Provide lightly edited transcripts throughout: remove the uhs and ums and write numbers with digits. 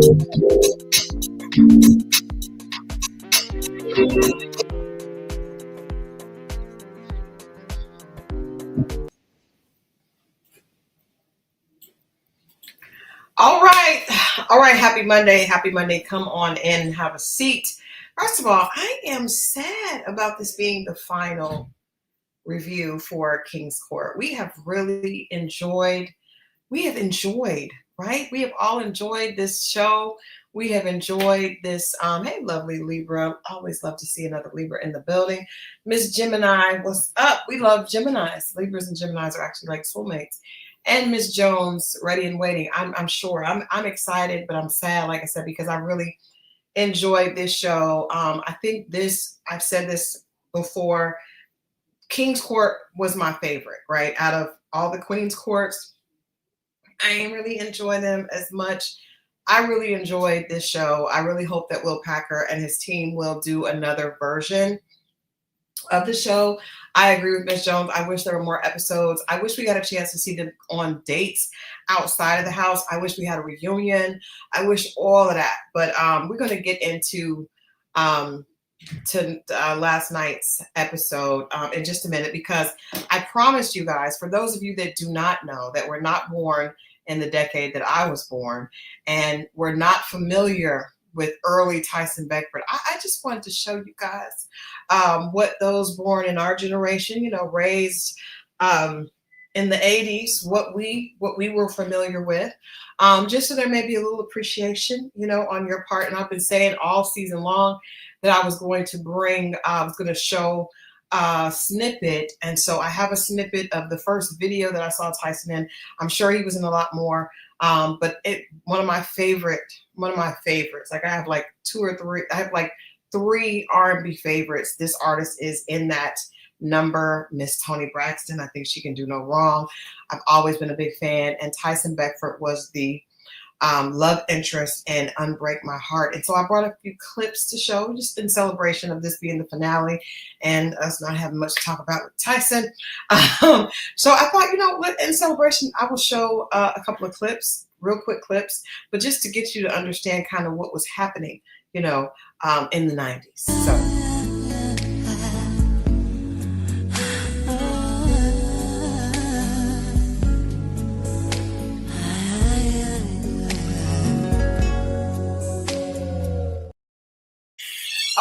All right. Happy Monday. Happy Monday. Come on in and have a seat. First of all, I am sad about this being the final review for King's Court. We have really enjoyed, right? We have all enjoyed this show. We have enjoyed this. Hey, lovely Libra. Always love to see another Libra in the building. Miss Gemini, what's up? We love Geminis. Libras and Geminis are actually like soulmates. And Miss Jones, ready and waiting. I'm sure. I'm excited, but I'm sad, like I said, because I really enjoyed this show. I think I've said this before, King's Court was my favorite, right? Out of all the Queen's Courts, I ain't really enjoy them as much. I really enjoyed this show. I really hope that Will Packer and his team will do another version of the show. I agree with Miss Jones. I wish there were more episodes. I wish we got a chance to see them on dates outside of the house. I wish we had a reunion. I wish all of that. But we're going to get into last night's episode in just a minute, because I promised you guys, for those of you that do not know, that were not born in the decade that I was born and were not familiar with early Tyson Beckford, I just wanted to show you guys what those born in our generation, raised in the 80s, what we were familiar with, just so there may be a little appreciation, on your part. And I've been saying all season long that I was going to show a snippet. And so I have a snippet of the first video that I saw Tyson in. I'm sure he was in a lot more. But one of my favorites, like I have like three R&B favorites. This artist is in that number, Miss Toni Braxton. I think she can do no wrong. I've always been a big fan. And Tyson Beckford was the love interest in Unbreak My Heart. And so I brought a few clips to show, just in celebration of this being the finale and us not having much to talk about with Tyson. So I thought, in celebration, I will show a couple of clips, real quick clips, but just to get you to understand kind of what was happening, in the 90s. So.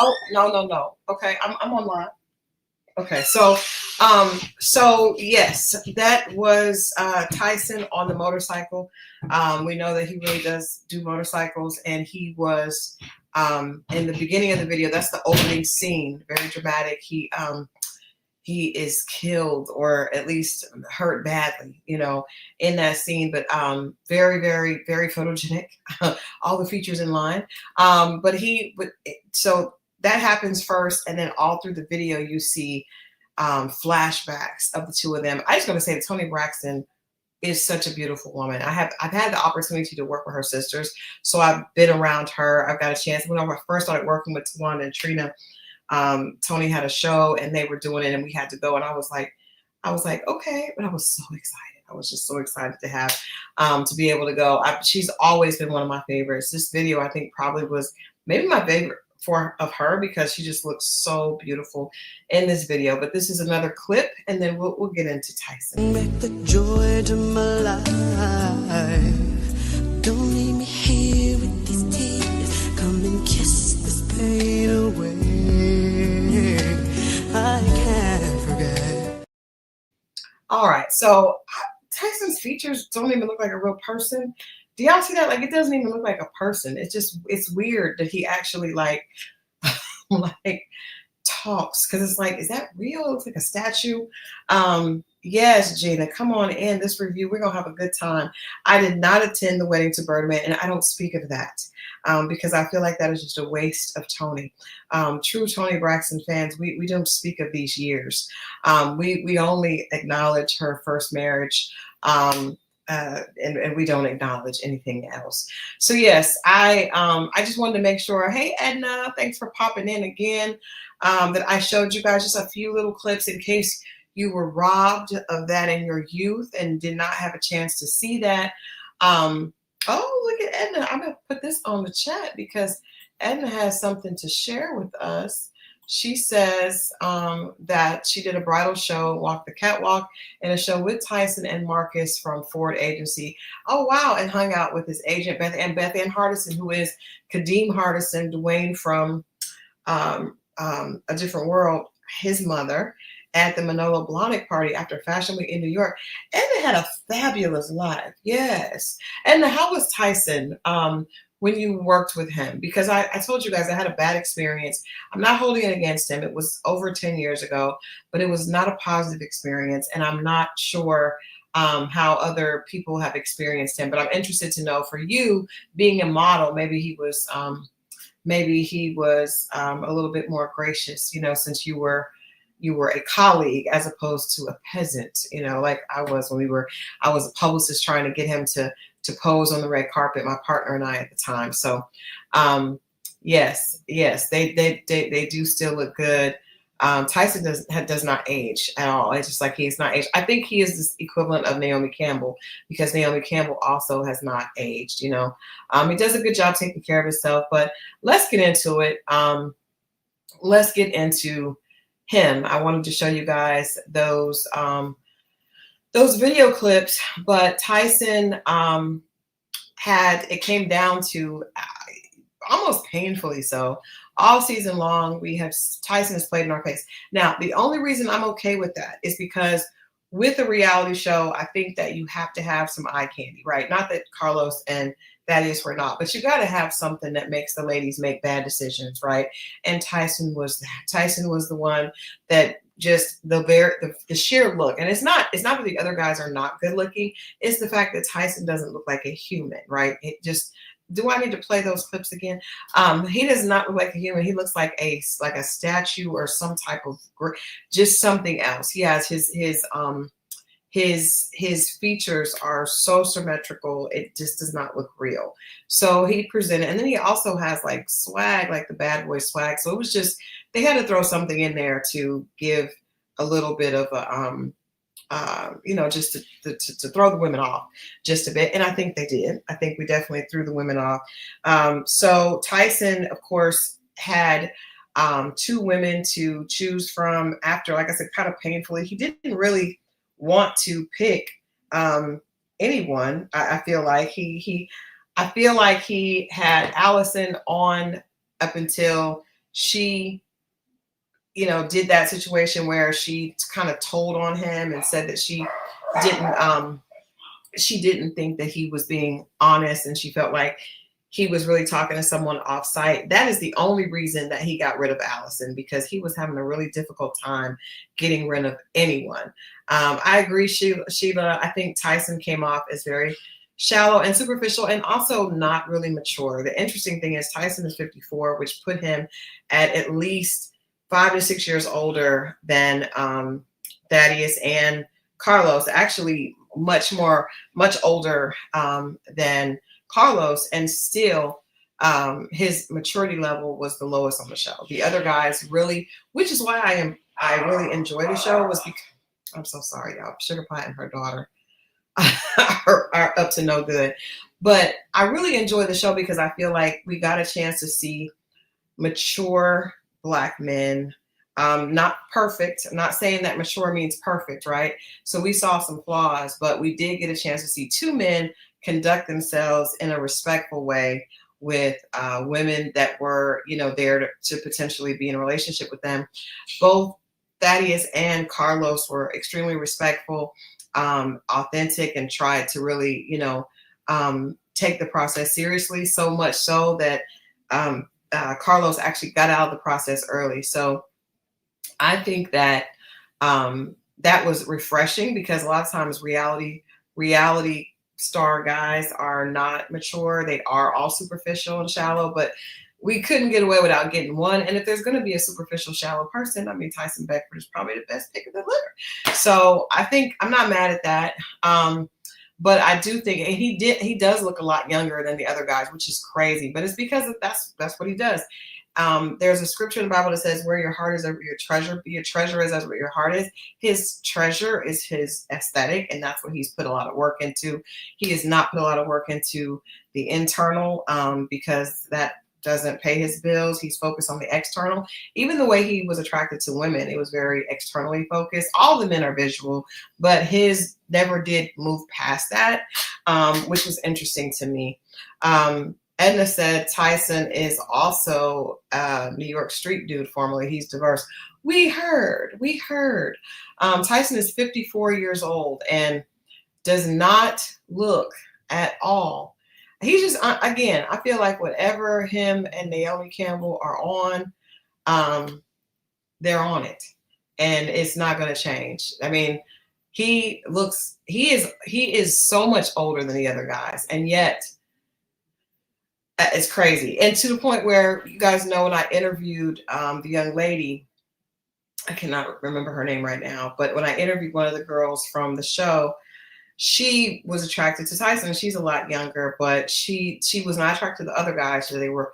Oh, no. Okay, I'm online. Okay, so yes, that was Tyson on the motorcycle. We know that he really does do motorcycles, and he was in the beginning of the video. That's the opening scene, very dramatic. He is killed, or at least hurt badly, in that scene. But very, very, very photogenic. All the features in line. So that happens first, and then all through the video you see flashbacks of the two of them. I just want to say that Toni Braxton is such a beautiful woman. I've had the opportunity to work with her sisters, so I've been around her. I've got a chance. When I first started working with Tawanda and Trina, Toni had a show and they were doing it, and we had to go. And I was like, okay, but I was so excited. I was just so excited to have to be able to go. She's always been one of my favorites. This video, I think, probably was maybe my favorite of her, because she just looks so beautiful in this video. But this is another clip, and then we'll get into Tyson. Make the joy to my life. Don't leave me here with these tears. Come and kiss this pain away. I can't forget. All right, so Tyson's features don't even look like a real person. Do y'all see that? Like, it doesn't even look like a person. It's weird that he actually like talks, because it's like, is that real? It looks like a statue. Yes, Gina, come on in this review. We're gonna have a good time. I did not attend the wedding to Birdman, and I don't speak of that because I feel like that is just a waste of Toni. True Toni Braxton fans, we don't speak of these years. We only acknowledge her first marriage. And we don't acknowledge anything else. So yes, I just wanted to make sure. Hey Edna, thanks for popping in again. That I showed you guys just a few little clips in case you were robbed of that in your youth and did not have a chance to see that. Oh, look at Edna. I'm going to put this on the chat because Edna has something to share with us. She says that she did a bridal show, Walk the Catwalk, and a show with Tyson and Marcus from Ford Agency. Oh, wow. And hung out with his agent, Beth Ann Hardison, who is Kadeem Hardison, Dwayne from A Different World, his mother, at the Manolo Blahnik party after Fashion Week in New York. And they had a fabulous life. Yes. And how was Tyson when you worked with him? Because I told you guys I had a bad experience. I'm not holding it against him. It was over 10 years ago, but it was not a positive experience. And I'm not sure how other people have experienced him. But I'm interested to know, for you being a model, maybe he was a little bit more gracious, since you were a colleague as opposed to a peasant, like I was when I was a publicist trying to get him to pose on the red carpet, my partner and I at the time. So yes, they do still look good. Tyson does not age at all. It's just like he's not aged. I think he is the equivalent of Naomi Campbell, because Naomi Campbell also has not aged. He does a good job taking care of himself. But let's get into it. Let's get into him. I wanted to show you guys those video clips. But Tyson it came down to almost painfully so. All season long, Tyson has played in our face. Now, the only reason I'm okay with that is because with a reality show, I think that you have to have some eye candy, right? Not that Carlos and Thaddius were not, but you got to have something that makes the ladies make bad decisions, right? And Tyson was that. Tyson was the one that just the sheer look, and it's not that the other guys are not good looking. It's the fact that Tyson doesn't look like a human, right? It just. Do I need to play those clips again? He does not look like a human. He looks like a statue or some type of just something else. He has his features are so symmetrical, it just does not look real. So he presented, and then he also has like swag, like the bad boy swag. So it was just, they had to throw something in there to give a little bit of a just to throw the women off just a bit. And I think they did. I think we definitely threw the women off. So Tyson, of course, had two women to choose from after, like I said, kind of painfully. He didn't really want to pick anyone. I feel like he had Allison on up until she did that situation where she kind of told on him and said that she didn't think that he was being honest, and she felt like he was really talking to someone off site. That is the only reason that he got rid of Allison, because he was having a really difficult time getting rid of anyone. I agree, Sheila. I think Tyson came off as very shallow and superficial, and also not really mature. The interesting thing is Tyson is 54, which put him at least 5 to 6 years older than Thaddius and Carlos. Actually, much older than Carlos, and still his maturity level was the lowest on the show. The other guys really, which is why I really enjoy the show, was because I'm so sorry, y'all. Sugar Pie and her daughter are up to no good. But I really enjoy the show because I feel like we got a chance to see mature Black men. Not perfect. I'm not saying that mature means perfect, right? So we saw some flaws, but we did get a chance to see two men conduct themselves in a respectful way with women that were, there to potentially be in a relationship with them. Both Thaddius and Carlos were extremely respectful, authentic, and tried to really, take the process seriously, so much so that Carlos actually got out of the process early. So I think that that was refreshing, because a lot of times reality star guys are not mature. They are all superficial and shallow, but we couldn't get away without getting one. And if there's going to be a superficial, shallow person, I mean, Tyson Beckford is probably the best pick of the litter. So I think I'm not mad at that. But I do think, and he does look a lot younger than the other guys, which is crazy, but it's because that's what he does. There's a scripture in the Bible that says, where your heart is, over your treasure. Be your treasure is as where your heart is. His treasure is his aesthetic, and that's what he's put a lot of work into. He has not put a lot of work into the internal, because that doesn't pay his bills. He's focused on the external. Even the way he was attracted to women, it was very externally focused. All the men are visual, but his never did move past that, which was interesting to me. Edna said Tyson is also a New York street dude formerly. He's diverse. We heard. Tyson is 54 years old and does not look at all. He's just, again, I feel like whatever him and Naomi Campbell are on, they're on it. And it's not going to change. I mean, he is so much older than the other guys. And yet, it's crazy. And to the point where, you guys know, when I interviewed the young lady, I cannot remember her name right now, but when I interviewed one of the girls from the show, she was attracted to Tyson. She's a lot younger, but she was not attracted to the other guys. So they were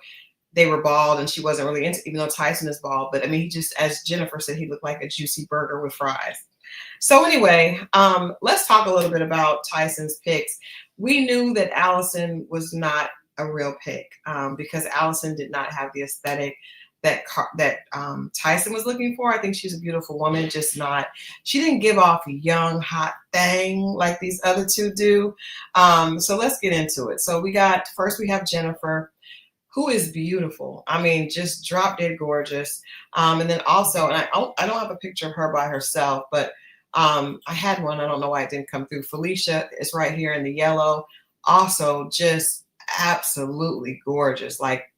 bald, and she wasn't really into, even though Tyson is bald. But I mean, he just, as Jennifer said, he looked like a juicy burger with fries. So anyway, let's talk a little bit about Tyson's picks. We knew that Allison was not a real pick, because Allison did not have the aesthetic that Tyson was looking for. I think she's a beautiful woman, just not, she didn't give off a young, hot thing like these other two do. So let's get into it. So first we have Jennifer, who is beautiful. I mean, just drop dead gorgeous. And then also, and I don't have a picture of her by herself, but I had one. I don't know why it didn't come through. Felicia is right here in the yellow. Also just absolutely gorgeous. Like,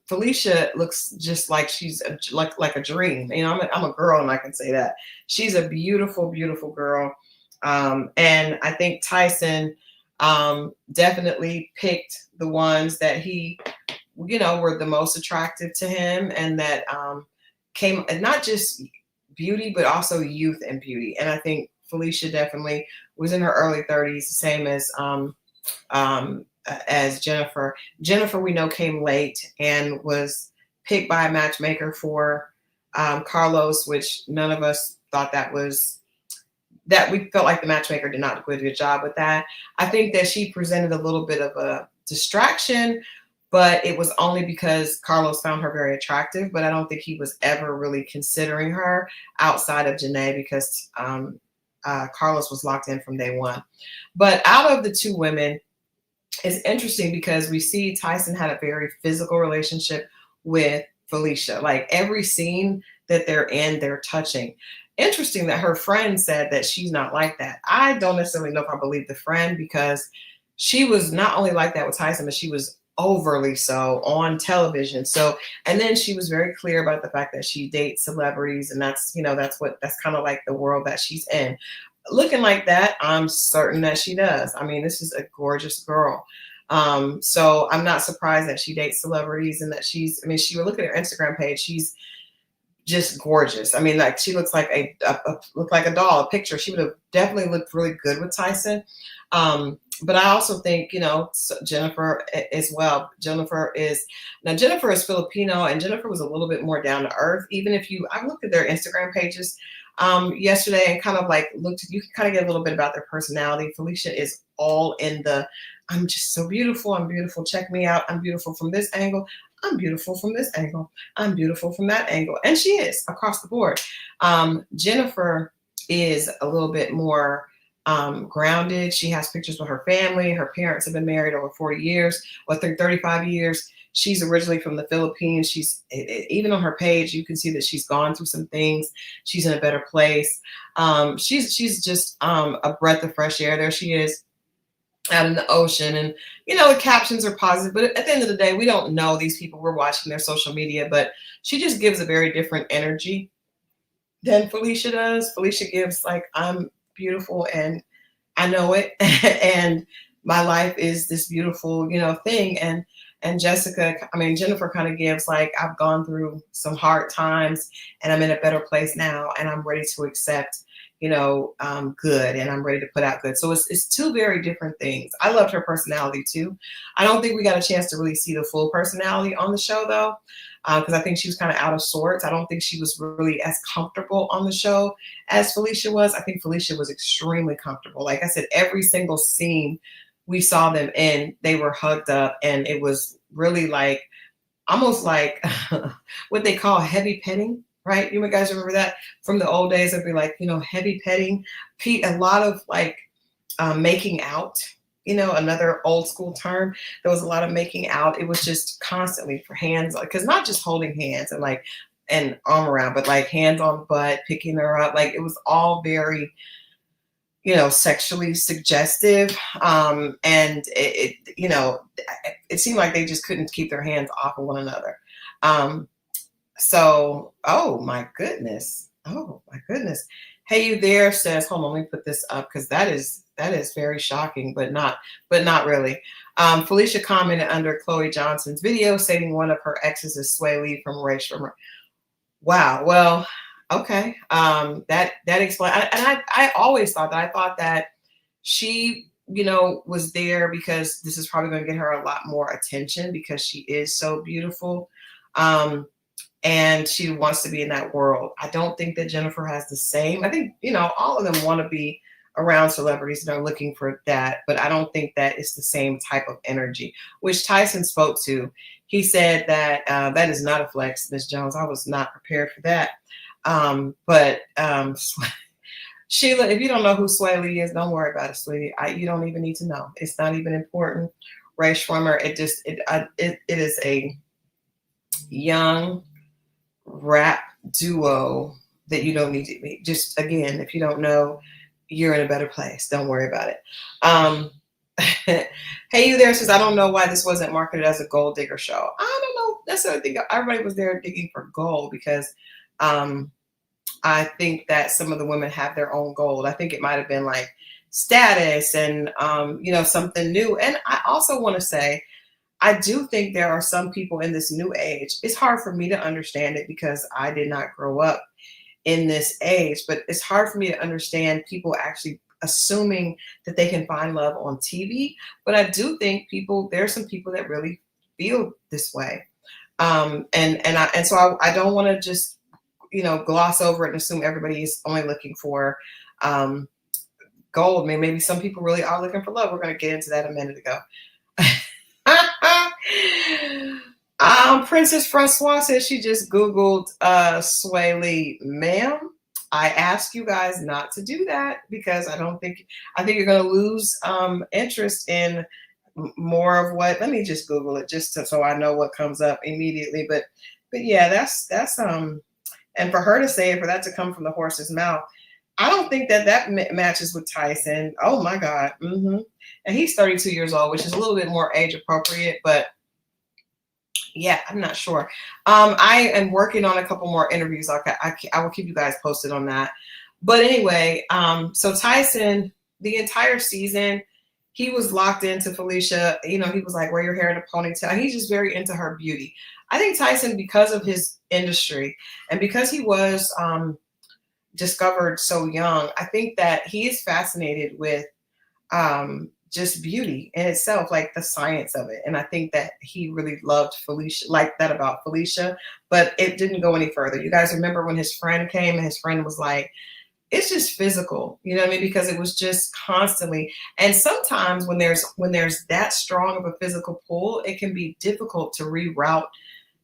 Felicia looks just like she's like a dream. You know, I'm a girl, and I can say that. She's a beautiful, beautiful girl. And I think Tyson definitely picked the ones that he, were the most attractive to him, and that came, not just beauty, but also youth and beauty. And I think Felicia definitely was in her early 30s, same as Jennifer. Jennifer, we know, came late and was picked by a matchmaker for Carlos, which none of us thought that we felt like the matchmaker did not do a good job with that. I think that she presented a little bit of a distraction, but it was only because Carlos found her very attractive. But I don't think he was ever really considering her outside of Janae, because Carlos was locked in from day one. But out of the two women, it's interesting because we see Tyson had a very physical relationship with Felicia. Like, every scene that they're in, they're touching. Interesting that her friend said that she's not like that. I don't necessarily know if I believe the friend, because she was not only like that with Tyson, but she was overly so on television. So, and then she was very clear about the fact that she dates celebrities, and that's kind of like the world that she's in. Looking like that, I'm certain that she does. I mean, this is a gorgeous girl. So I'm not surprised that she dates celebrities, and that she would look at her Instagram page. She's just gorgeous. I mean, like, she looks like a doll, a picture. She would have definitely looked really good with Tyson. But I also think, Jennifer as well. Jennifer is Filipino, and Jennifer was a little bit more down to earth. Even if I looked at their Instagram pages yesterday and kind of like you can kind of get a little bit about their personality. Felicia is all in the, I'm just so beautiful. I'm beautiful. Check me out. I'm beautiful from this angle. I'm beautiful from this angle. I'm beautiful from that angle. And she is across the board. Jennifer is a little bit more grounded. She has pictures with her family. Her parents have been married over 40 years, or 35 years. She's originally from the Philippines. She's, even on her page, you can see that she's gone through some things. She's in a better place. She's just a breath of fresh air. There she is out in the ocean, and the captions are positive, but at the end of the day, we don't know these people. We're watching their social media, but she just gives a very different energy than Felicia does. Felicia gives like, I'm beautiful and I know it, and my life is this beautiful, thing. And Jennifer kind of gives like, I've gone through some hard times and I'm in a better place now, and I'm ready to accept, good, and I'm ready to put out good. So it's two very different things. I loved her personality too. I don't think we got a chance to really see the full personality on the show though, because I think she was kind of out of sorts. I don't think she was really as comfortable on the show as Felicia was. I think Felicia was extremely comfortable. Like I said, every single scene we saw them in, they were hugged up, and it was really like almost like what they call heavy petting, right? You guys remember that from the old days? It'd be like, heavy petting, a lot of like making out, another old school term. There was a lot of making out. It was just constantly for hands, because not just holding hands and like and arm around, but like hands on butt, picking her up. Like it was all very, sexually suggestive. And it seemed like they just couldn't keep their hands off of one another. So, oh my goodness. Oh my goodness. Hey, you there says, hold on, let me put this up because that is very shocking, but not really. Felicia commented under Chloe Johnson's video, stating one of her exes is Sway Lee from Ray Shrimmer. Wow. Well, okay. That explains. And I always thought that. I thought that she, was there because this is probably going to get her a lot more attention because she is so beautiful. And she wants to be in that world. I don't think that Jennifer has the same. I think, all of them want to be around celebrities and are looking for that, but I don't think that it's the same type of energy, which Tyson spoke to. He said that that is not a flex, Miss Jones. I was not prepared for that. But Sheila, if you don't know who Sway Lee is, don't worry about it, sweetie. You don't even need to know. It's not even important. Ray Shrimmer, it is a young rap duo that you don't need to be. Just again, if you don't know, you're in a better place. Don't worry about it. Hey, you there says, I don't know why this wasn't marketed as a gold digger show. I don't know. That's what I think. Everybody was there digging for gold because I think that some of the women have their own gold. I think it might have been like status and something new. And I also want to say, I do think there are some people in this new age. It's hard for me to understand it because I did not grow up in this age, but it's hard for me to understand people actually assuming that they can find love on TV. But I do think there are some people that really feel this way. So I don't want to just, gloss over it and assume everybody is only looking for gold. Maybe some people really are looking for love. We're going to get into that a minute ago. Princess Francois says she just Googled Sway Lee. Ma'am, I ask you guys not to do that because I think you're going to lose interest in more of what. Let me just Google it just so I know what comes up immediately. But yeah, that's and for her to say it, for that to come from the horse's mouth, I don't think that matches with Tyson. Oh my God. Mm-hmm. And he's 32 years old, which is a little bit more age appropriate, but yeah, I'm not sure. I am working on a couple more interviews. I will keep you guys posted on that. But anyway, so Tyson, the entire season, he was locked into Felicia. He was like, wear your hair in a ponytail. He's just very into her beauty. I think Tyson, because of his industry and because he was discovered so young, I think that he is fascinated with just beauty in itself, like the science of it. And I think that he really loved Felicia, like that about Felicia, but it didn't go any further. You guys remember when his friend came and his friend was like, it's just physical, you know what I mean? Because it was just constantly. And sometimes when there's that strong of a physical pull, it can be difficult to reroute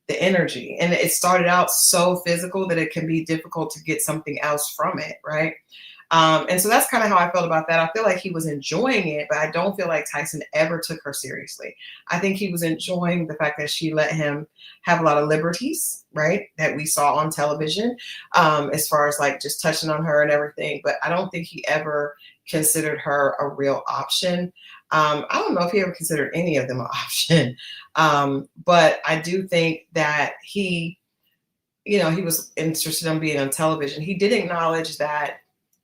the energy. And it started out so physical that it can be difficult to get something else from it, right? And so that's kind of how I felt about that. I feel like he was enjoying it, but I don't feel like Tyson ever took her seriously. I think he was enjoying the fact that she let him have a lot of liberties, right, that we saw on television, as far as like just touching on her and everything. But I don't think he ever considered her a real option. I don't know if he ever considered any of them an option. But I do think that he was interested in being on television. He did acknowledge that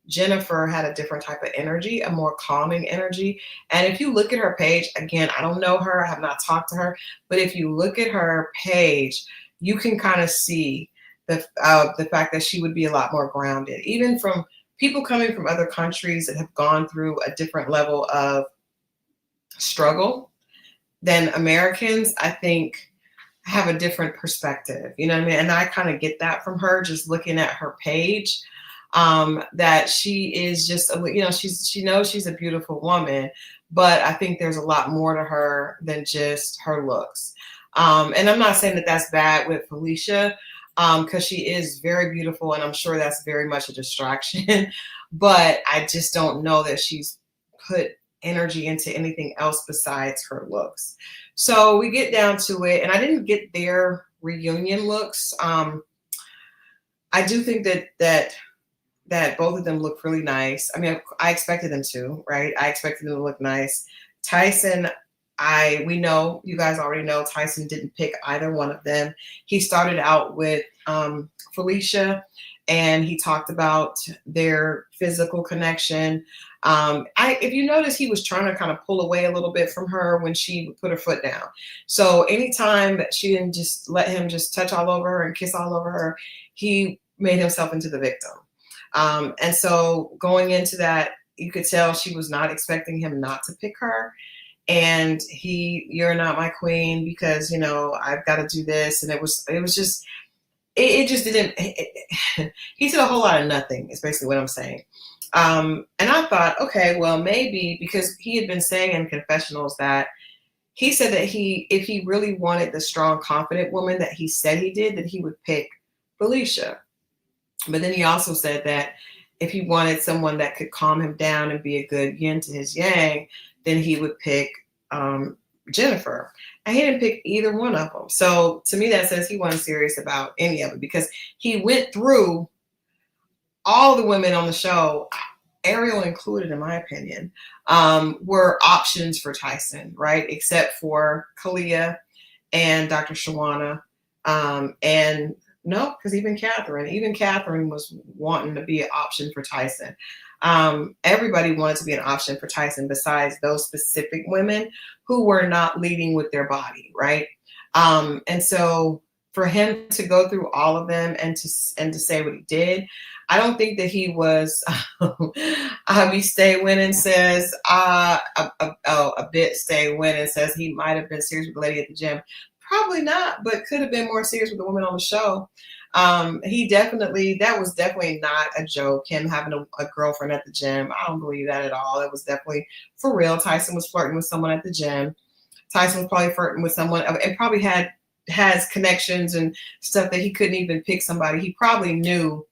Jennifer had a different type of energy, a more calming energy. And if you look at her page, again, I don't know her, I have not talked to her, but if you look at her page, you can kind of see the fact that she would be a lot more grounded, even from people coming from other countries that have gone through a different level of struggle than Americans, I think have a different perspective. You know what I mean? And I kind of get that from her just looking at her page. That she is just, she knows she's a beautiful woman, but I think there's a lot more to her than just her looks. And I'm not saying that that's bad with Felicia, because she is very beautiful, and I'm sure that's very much a distraction. But I just don't know that she's put energy into anything else besides her looks. So we get down to it, and I didn't get their reunion looks. I do think that both of them look really nice. I mean, I expected them to, right? I expected them to look nice. Tyson, we know, you guys already know, Tyson didn't pick either one of them. He started out with Felicia, and he talked about their physical connection. If you notice, he was trying to kind of pull away a little bit from her when she would put her foot down. So anytime that she didn't just let him just touch all over her and kiss all over her, he made himself into the victim. And so going into that, you could tell she was not expecting him not to pick her. And you're not my queen because, I've got to do this. And it just didn't, he said a whole lot of nothing, is basically what I'm saying. And I thought, okay, well, maybe because he had been saying in confessionals that he said that if he really wanted the strong, confident woman that he said he did, that he would pick Felicia. But then he also said that if he wanted someone that could calm him down and be a good yin to his yang, then he would pick Jennifer. And he didn't pick either one of them. So to me, that says he wasn't serious about any of it, because he went through all the women on the show, Ariel included, in my opinion, were options for Tyson, right? Except for Kalia and Dr. Shawana. And no, because even Catherine was wanting to be an option for Tyson. Everybody wanted to be an option for Tyson besides those specific women who were not leading with their body, right? And so for him to go through all of them and to say what he did, I don't think that he was. Abby Stay Winning says a bit Stay Winning says he might have been serious with the lady at the gym. Probably not, but could have been more serious with the woman on the show. That was definitely not a joke, him having a girlfriend at the gym. I don't believe that at all. It was definitely for real. Tyson was flirting with someone at the gym. Tyson was probably flirting with someone and probably has connections and stuff that he couldn't even pick somebody. He probably knew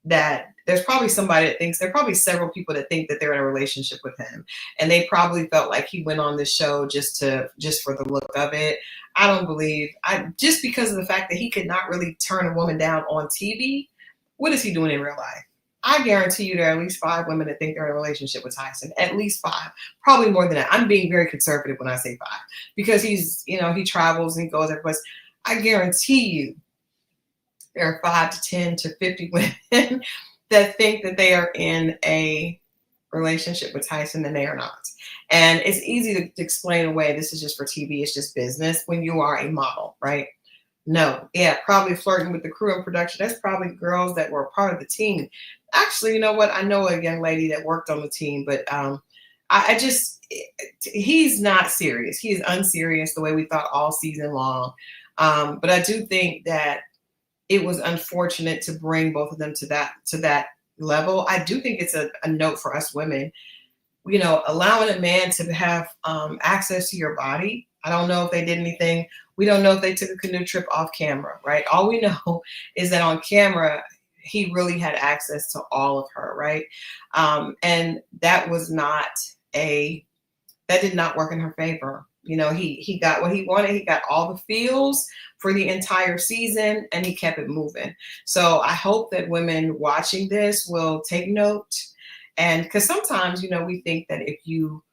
that there's probably somebody that thinks, there are probably several people that think that they're in a relationship with him. And they probably felt like he went on this show just for the look of it. I don't believe, just because of the fact that he could not really turn a woman down on TV. What is he doing in real life? I guarantee you there are at least 5 women that think they're in a relationship with Tyson. At least 5, probably more than that. I'm being very conservative when I say 5, because he's, he travels and he goes everywhere. I guarantee you there are 5 to 10 to 50 women that think that they are in a relationship with Tyson and they are not. And it's easy to explain away, this is just for TV, it's just business, when you are a model, right? No, yeah, probably flirting with the crew and production. That's probably girls that were part of the team. Actually, you know what? I know a young lady that worked on the team, but he's not serious. He is unserious the way we thought all season long. But I do think that it was unfortunate to bring both of them to that level. I do think it's a note for us women, allowing a man to have access to your body. I don't know if they did anything. We don't know if they took a canoe trip off camera, right? All we know is that on camera, he really had access to all of her, right? And that did not work in her favor. He got what he wanted. He got all the feels for the entire season, and he kept it moving. So I hope that women watching this will take note. And because sometimes, we think that if you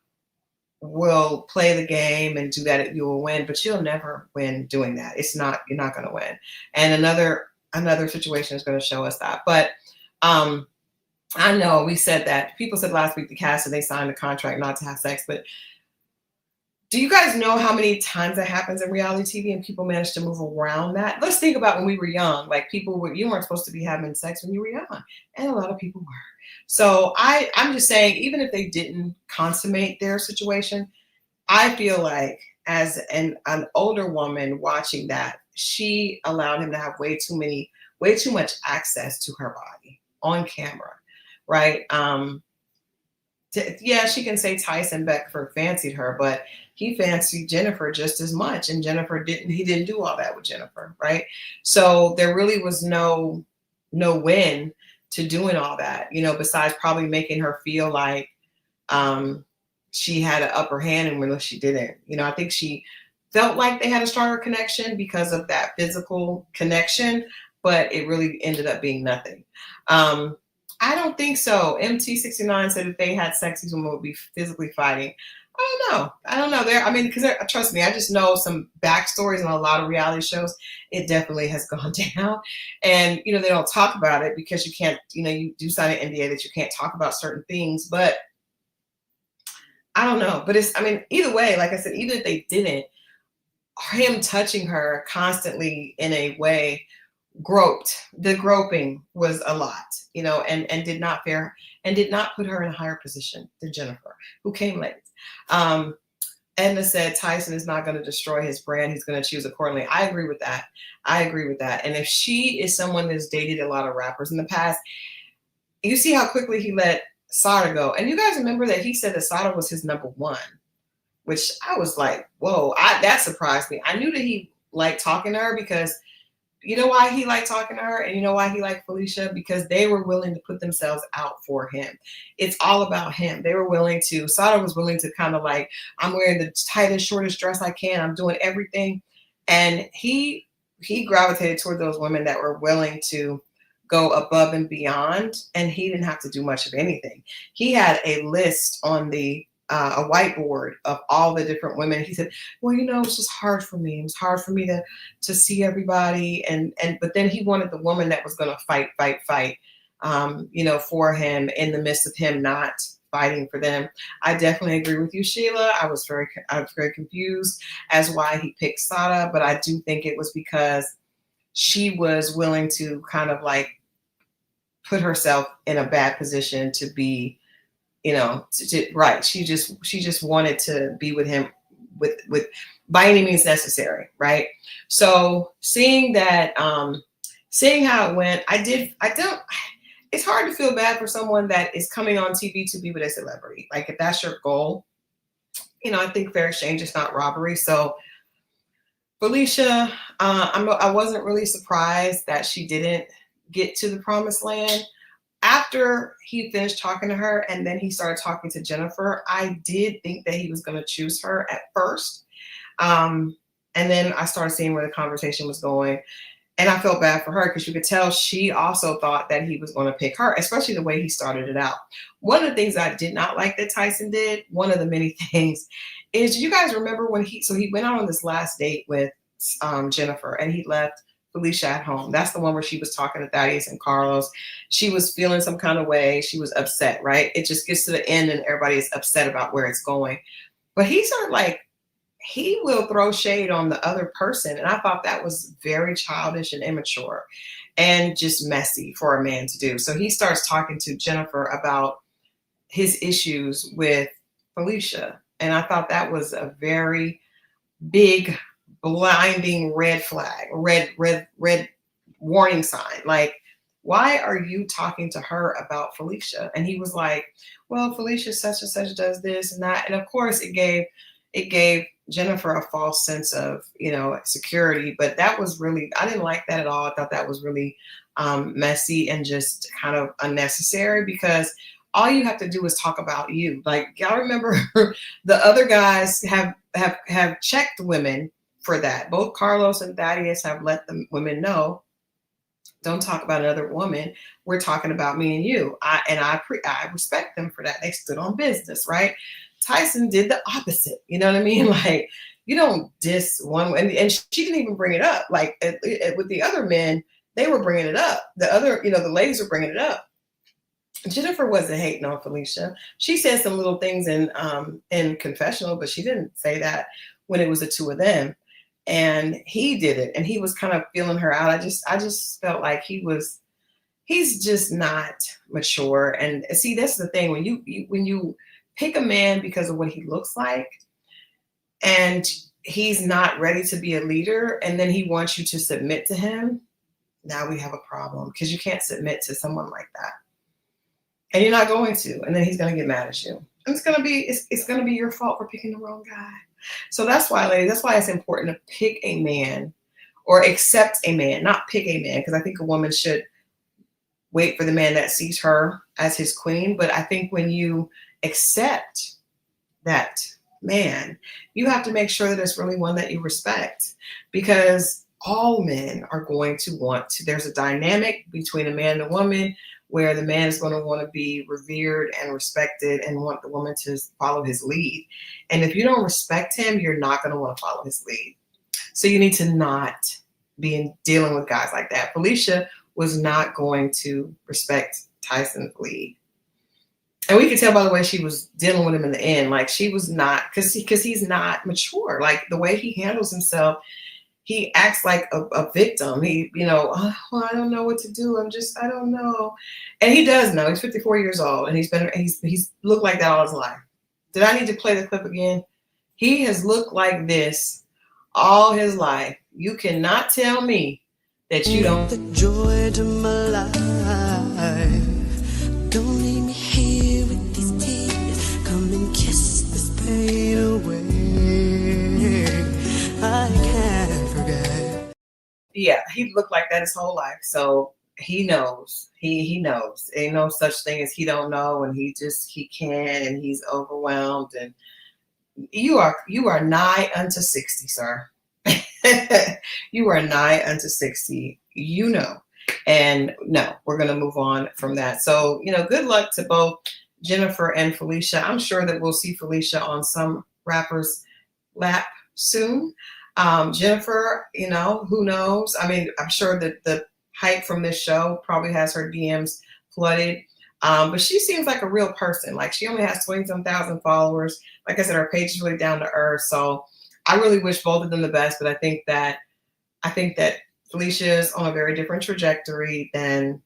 will play the game and do that, you will win, but you'll never win doing that. You're not going to win. And another situation is going to show us that. But I know we said that. People said last week the cast said they signed a contract not to have sex, but Do you guys know how many times that happens in reality TV and people manage to move around that? Let's think about when we were young. Like people were, you weren't supposed to be having sex when you were young, and a lot of people were. So I'm just saying, even if they didn't consummate their situation, I feel like as an older woman watching that, she allowed him to have way too much access to her body on camera, right? Yeah, she can say Tyson Beckford fancied her, but he fancied Jennifer just as much, and Jennifer didn't. He didn't do all that with Jennifer, right? So there really was no win to doing all that, besides probably making her feel like um, she had an upper hand, and when she didn't. I think she felt like they had a stronger connection because of that physical connection, but it really ended up being nothing. Um, I don't think so. MT69 said if they had sex, these women would be physically fighting. I don't know. Because trust me, I just know some backstories in a lot of reality shows. It definitely has gone down, and they don't talk about it because you can't. You do sign an NDA that you can't talk about certain things, but I don't know. But either way, like I said, even if they didn't, him touching her constantly in a way the groping was a lot, and did not put her in a higher position than Jennifer, who came late. Edna said Tyson is not going to destroy his brand. He's going to choose accordingly. I agree with that. And if she is someone that's dated a lot of rappers in the past, you see how quickly he let Sada go. And you guys remember that he said that Sada was his number one, which I was like, whoa, that surprised me. I knew that he liked talking to her because you know why he liked talking to her, and you know why he liked Felicia? Because they were willing to put themselves out for him. It's all about him. Sada was willing to kind of like, I'm wearing the tightest, shortest dress I can. I'm doing everything. And he gravitated toward those women that were willing to go above and beyond, and he didn't have to do much of anything. He had a list on a whiteboard of all the different women. He said, well, it's just hard for me. It was hard for me to see everybody. But then he wanted the woman that was going to fight, for him in the midst of him not fighting for them. I definitely agree with you, Sheila. I was very confused as why he picked Sada, but I do think it was because she was willing to kind of like put herself in a bad position to be, right. She just wanted to be with him with by any means necessary. Right. So seeing how it went, it's hard to feel bad for someone that is coming on TV to be with a celebrity. Like if that's your goal, I think fair exchange is not robbery. So Felicia, I wasn't really surprised that she didn't get to the promised land. After he finished talking to her and then he started talking to Jennifer, I did think that he was going to choose her at first. And then I started seeing where the conversation was going. And I felt bad for her because you could tell she also thought that he was going to pick her, especially the way he started it out. One of the things I did not like that Tyson did, one of the many things, is you guys remember when he went out on this last date with Jennifer and he left Felicia at home. That's the one where she was talking to Thaddius and Carlos. She was feeling some kind of way. She was upset, right? It just gets to the end and everybody is upset about where it's going. But he started like, he will throw shade on the other person. And I thought that was very childish and immature and just messy for a man to do. So he starts talking to Jennifer about his issues with Felicia. And I thought that was a very big, blinding red flag, red warning sign. Like, why are you talking to her about Felicia? And he was like, well, Felicia such and such does this and that. And of course it gave Jennifer a false sense of, security. But that was really, I didn't like that at all. I thought that was really messy and just kind of unnecessary because all you have to do is talk about you. Like, y'all remember the other guys have checked women for that. Both Carlos and Thaddius have let the women know, don't talk about another woman. We're talking about me and you. I respect them for that. They stood on business, right? Tyson did the opposite. You know what I mean? Like, you don't diss one, and she didn't even bring it up. Like with the other men, they were bringing it up. The other, the ladies were bringing it up. Jennifer wasn't hating on Felicia. She said some little things in confessional, but she didn't say that when it was the two of them. And he did it, and he was kind of feeling her out. I just felt like he's just not mature. And see, that's the thing, when you pick a man because of what he looks like, and he's not ready to be a leader, and then he wants you to submit to him. Now we have a problem, because you can't submit to someone like that, and you're not going to, and then he's going to get mad at you, and it's going to be your fault for picking the wrong guy. So that's why, ladies, that's why it's important to pick a man, or accept a man, not pick a man, because I think a woman should wait for the man that sees her as his queen. But I think when you accept that man, you have to make sure that it's really one that you respect, because all men are going to want to, there's a dynamic between a man and a woman where the man is going to want to be revered and respected and want the woman to follow his lead. And if you don't respect him, you're not going to want to follow his lead. So you need to not be dealing with guys like that. Felicia was not going to respect Tyson's lead. And we could tell by the way she was dealing with him in the end, like she was not, because he's not mature. Like the way he handles himself, he acts like a victim. He, oh, well, I don't know what to do. I don't know. And he does know. He's 54 years old, and he's looked like that all his life. Did I need to play the clip again? He has looked like this all his life. You cannot tell me that you don't. The joy to my life. Don't leave me here with these tears. Come and kiss this pain away. I can't forget. Yeah, he looked like that his whole life. So he knows. He knows. Ain't no such thing as he don't know, and he can, and he's overwhelmed. And you are nigh unto 60, sir. You are nigh unto 60. And no, we're gonna move on from that. So good luck to both Jennifer and Felicia. I'm sure that we'll see Felicia on some rapper's lap soon. Jennifer, who knows? I mean, I'm sure that the hype from this show probably has her DMs flooded. But she seems like a real person. Like, she only has 20-some thousand followers. Like I said, her page is really down to earth. So I really wish both of them the best. But I think that Felicia is on a very different trajectory than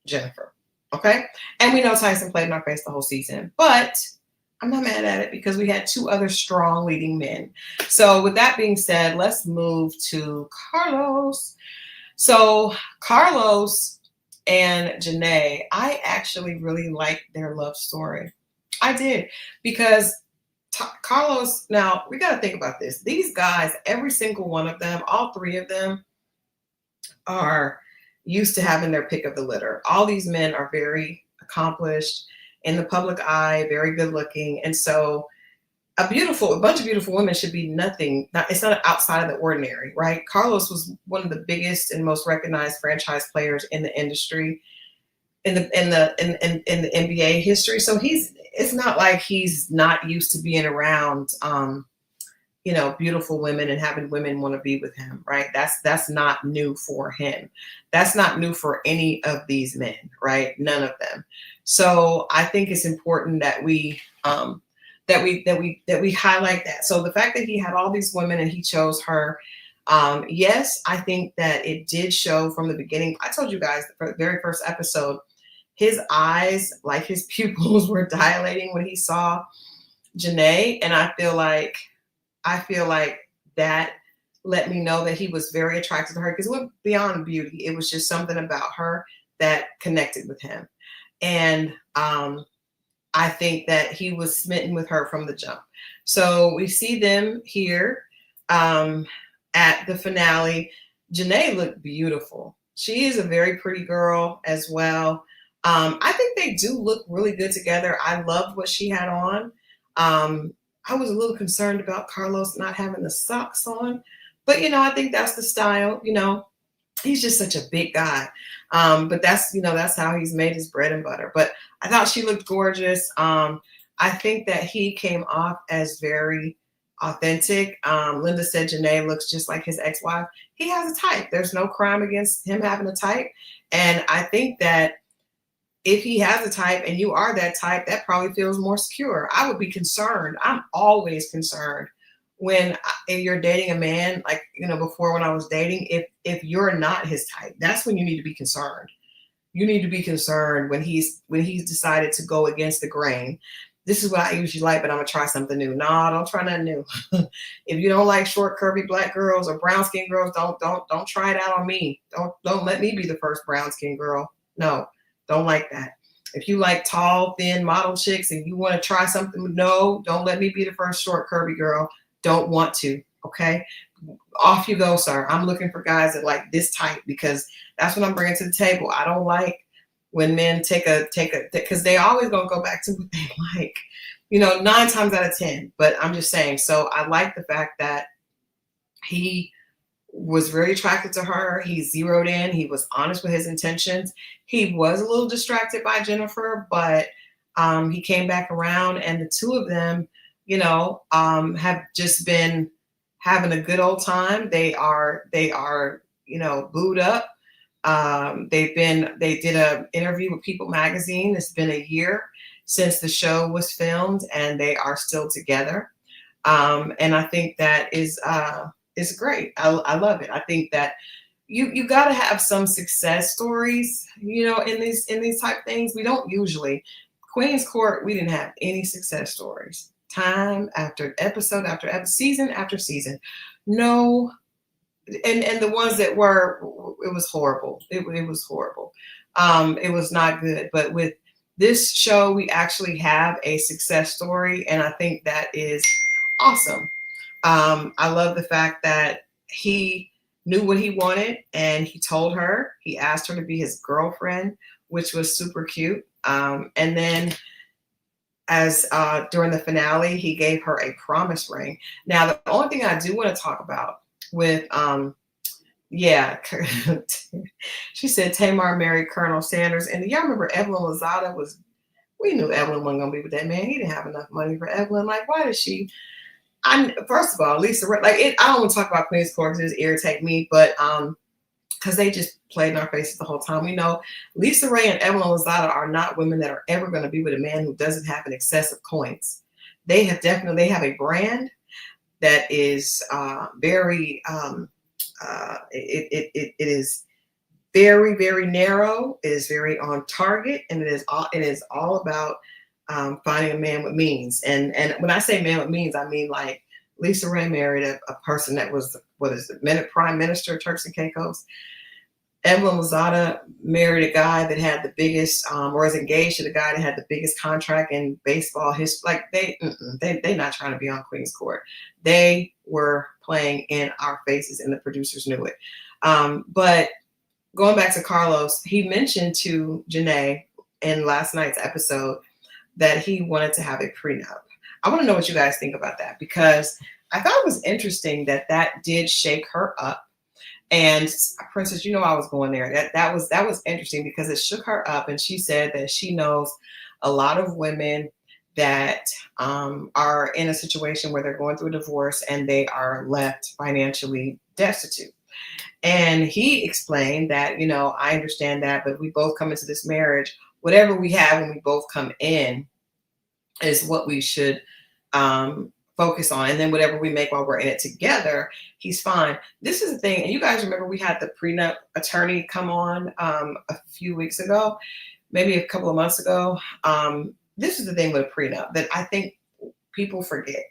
Jennifer. Okay. And we know Tyson played in our face the whole season, but I'm not mad at it, because we had two other strong leading men. So with that being said, let's move to Carlos. So Carlos and Janae, I actually really liked their love story. I did, because Carlos, now we got to think about this. These guys, every single one of them, all three of them, are used to having their pick of the litter. All these men are very accomplished in the public eye, very good looking. And so a bunch of beautiful women should be nothing. It's not outside of the ordinary, right? Carlos was one of the biggest and most recognized franchise players in the industry, in the NBA history. So it's not like he's not used to being around, beautiful women and having women want to be with him, right? That's not new for him. That's not new for any of these men, right? None of them. So I think it's important that we highlight that. So the fact that he had all these women and he chose her, yes, I think that it did show from the beginning. I told you guys the very first episode, his eyes, like his pupils, were dilating when he saw Janae, and I feel like that let me know that he was very attracted to her, because it went beyond beauty. It was just something about her that connected with him. And I think that he was smitten with her from the jump. So we see them here at the finale. Janae looked beautiful. She is a very pretty girl as well. I think they do look really good together. I loved what she had on. I was a little concerned about Carlos not having the socks on, but I think that's the style. He's just such a big guy. But that's how he's made his bread and butter. But I thought she looked gorgeous. I think that he came off as very authentic. Linda said Janae looks just like his ex-wife. He has a type. There's no crime against him having a type. And I think that if he has a type and you are that type, that probably feels more secure. I would be concerned. I'm always concerned when if you're dating a man, like, before when I was dating, if you're not his type, that's when you need to be concerned. You need to be concerned when he's decided to go against the grain. This is what I usually like, but I'm gonna try something new. No, don't try nothing new. If you don't like short, curvy black girls or brown skin girls, don't try it out on me. Don't let me be the first brown skin girl. No, don't like that. If you like tall, thin model chicks and you want to try something, no, don't let me be the first short, curvy girl. Don't want to. Okay, off you go, sir. I'm looking for guys that like this type because that's what I'm bringing to the table. I don't like when men take a because they always gonna go back to what they like, 9 times out of 10. But I'm just saying. So I like the fact that he was very attracted to her. He zeroed in. He was honest with his intentions. He was a little distracted by Jennifer, but he came back around, and the two of them, have just been having a good old time. They are, booed up. They did an interview with People Magazine. It's been a year since the show was filmed, and they are still together. And I think that is great. I love it. I think that you got to have some success stories, in these type things. We don't usually. Queen's Court, we didn't have any success stories. Time after episode after episode, season after season. No, and the ones that were, it was horrible. It was horrible. It was not good. But with this show, we actually have a success story, and I think that is awesome. I love the fact that he knew what he wanted, and he told her. He asked her to be his girlfriend, which was super cute. And then as during the finale, he gave her a promise ring. Now, the only thing I do want to talk about with, she said Tamar married Colonel Sanders. And y'all remember Evelyn Lozada we knew Evelyn wasn't going to be with that man. He didn't have enough money for Evelyn. Like, why did she? First of all, Lisa, I don't want to talk about Queen's Court because it irritate me, but because they just played in our faces the whole time. We know Lisa Ray and Evelyn Lozada are not women that are ever going to be with a man who doesn't have an excess of coins. They have a brand that is very, it is very, very narrow. It is very on target, and it is all about finding a man with means. And when I say man with means, I mean like Lisa Ray married a person that was, Prime Minister of Turks and Caicos. Evelyn Lozada married a guy that had the biggest, or was engaged to the guy that had the biggest contract in baseball. They not trying to be on Queen's Court. They were playing in our faces, and the producers knew it. But going back to Carlos, he mentioned to Janae in last night's episode that he wanted to have a prenup. I want to know what you guys think about that, because I thought it was interesting that did shake her up. And Princess, I was going there. That was interesting because it shook her up, and she said that she knows a lot of women that are in a situation where they're going through a divorce and they are left financially destitute. And he explained that, I understand that, but we both come into this marriage. Whatever we have when we both come in is what we should focus on. And then whatever we make while we're in it together, he's fine. This is the thing. And you guys remember we had the prenup attorney come on a few weeks ago, maybe a couple of months ago. This is the thing with a prenup that I think people forget.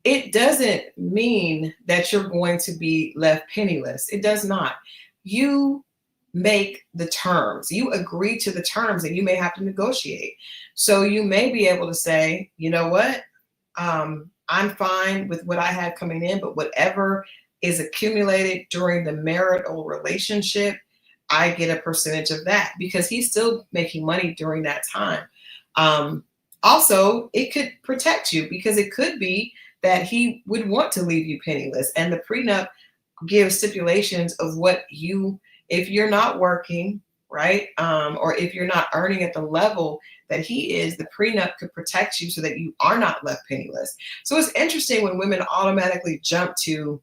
It doesn't mean that you're going to be left penniless. It does not. You make the terms. You agree to the terms, and you may have to negotiate. So you may be able to say, you know what? I'm fine with what I had coming in, but whatever is accumulated during the marital relationship, I get a percentage of that, because he's still making money during that time. Also, it could protect you, because it could be that he would want to leave you penniless. And the prenup gives stipulations of if you're not working, right? Or if you're not earning at the level that he is, the prenup could protect you so that you are not left penniless. So it's interesting when women automatically jump to,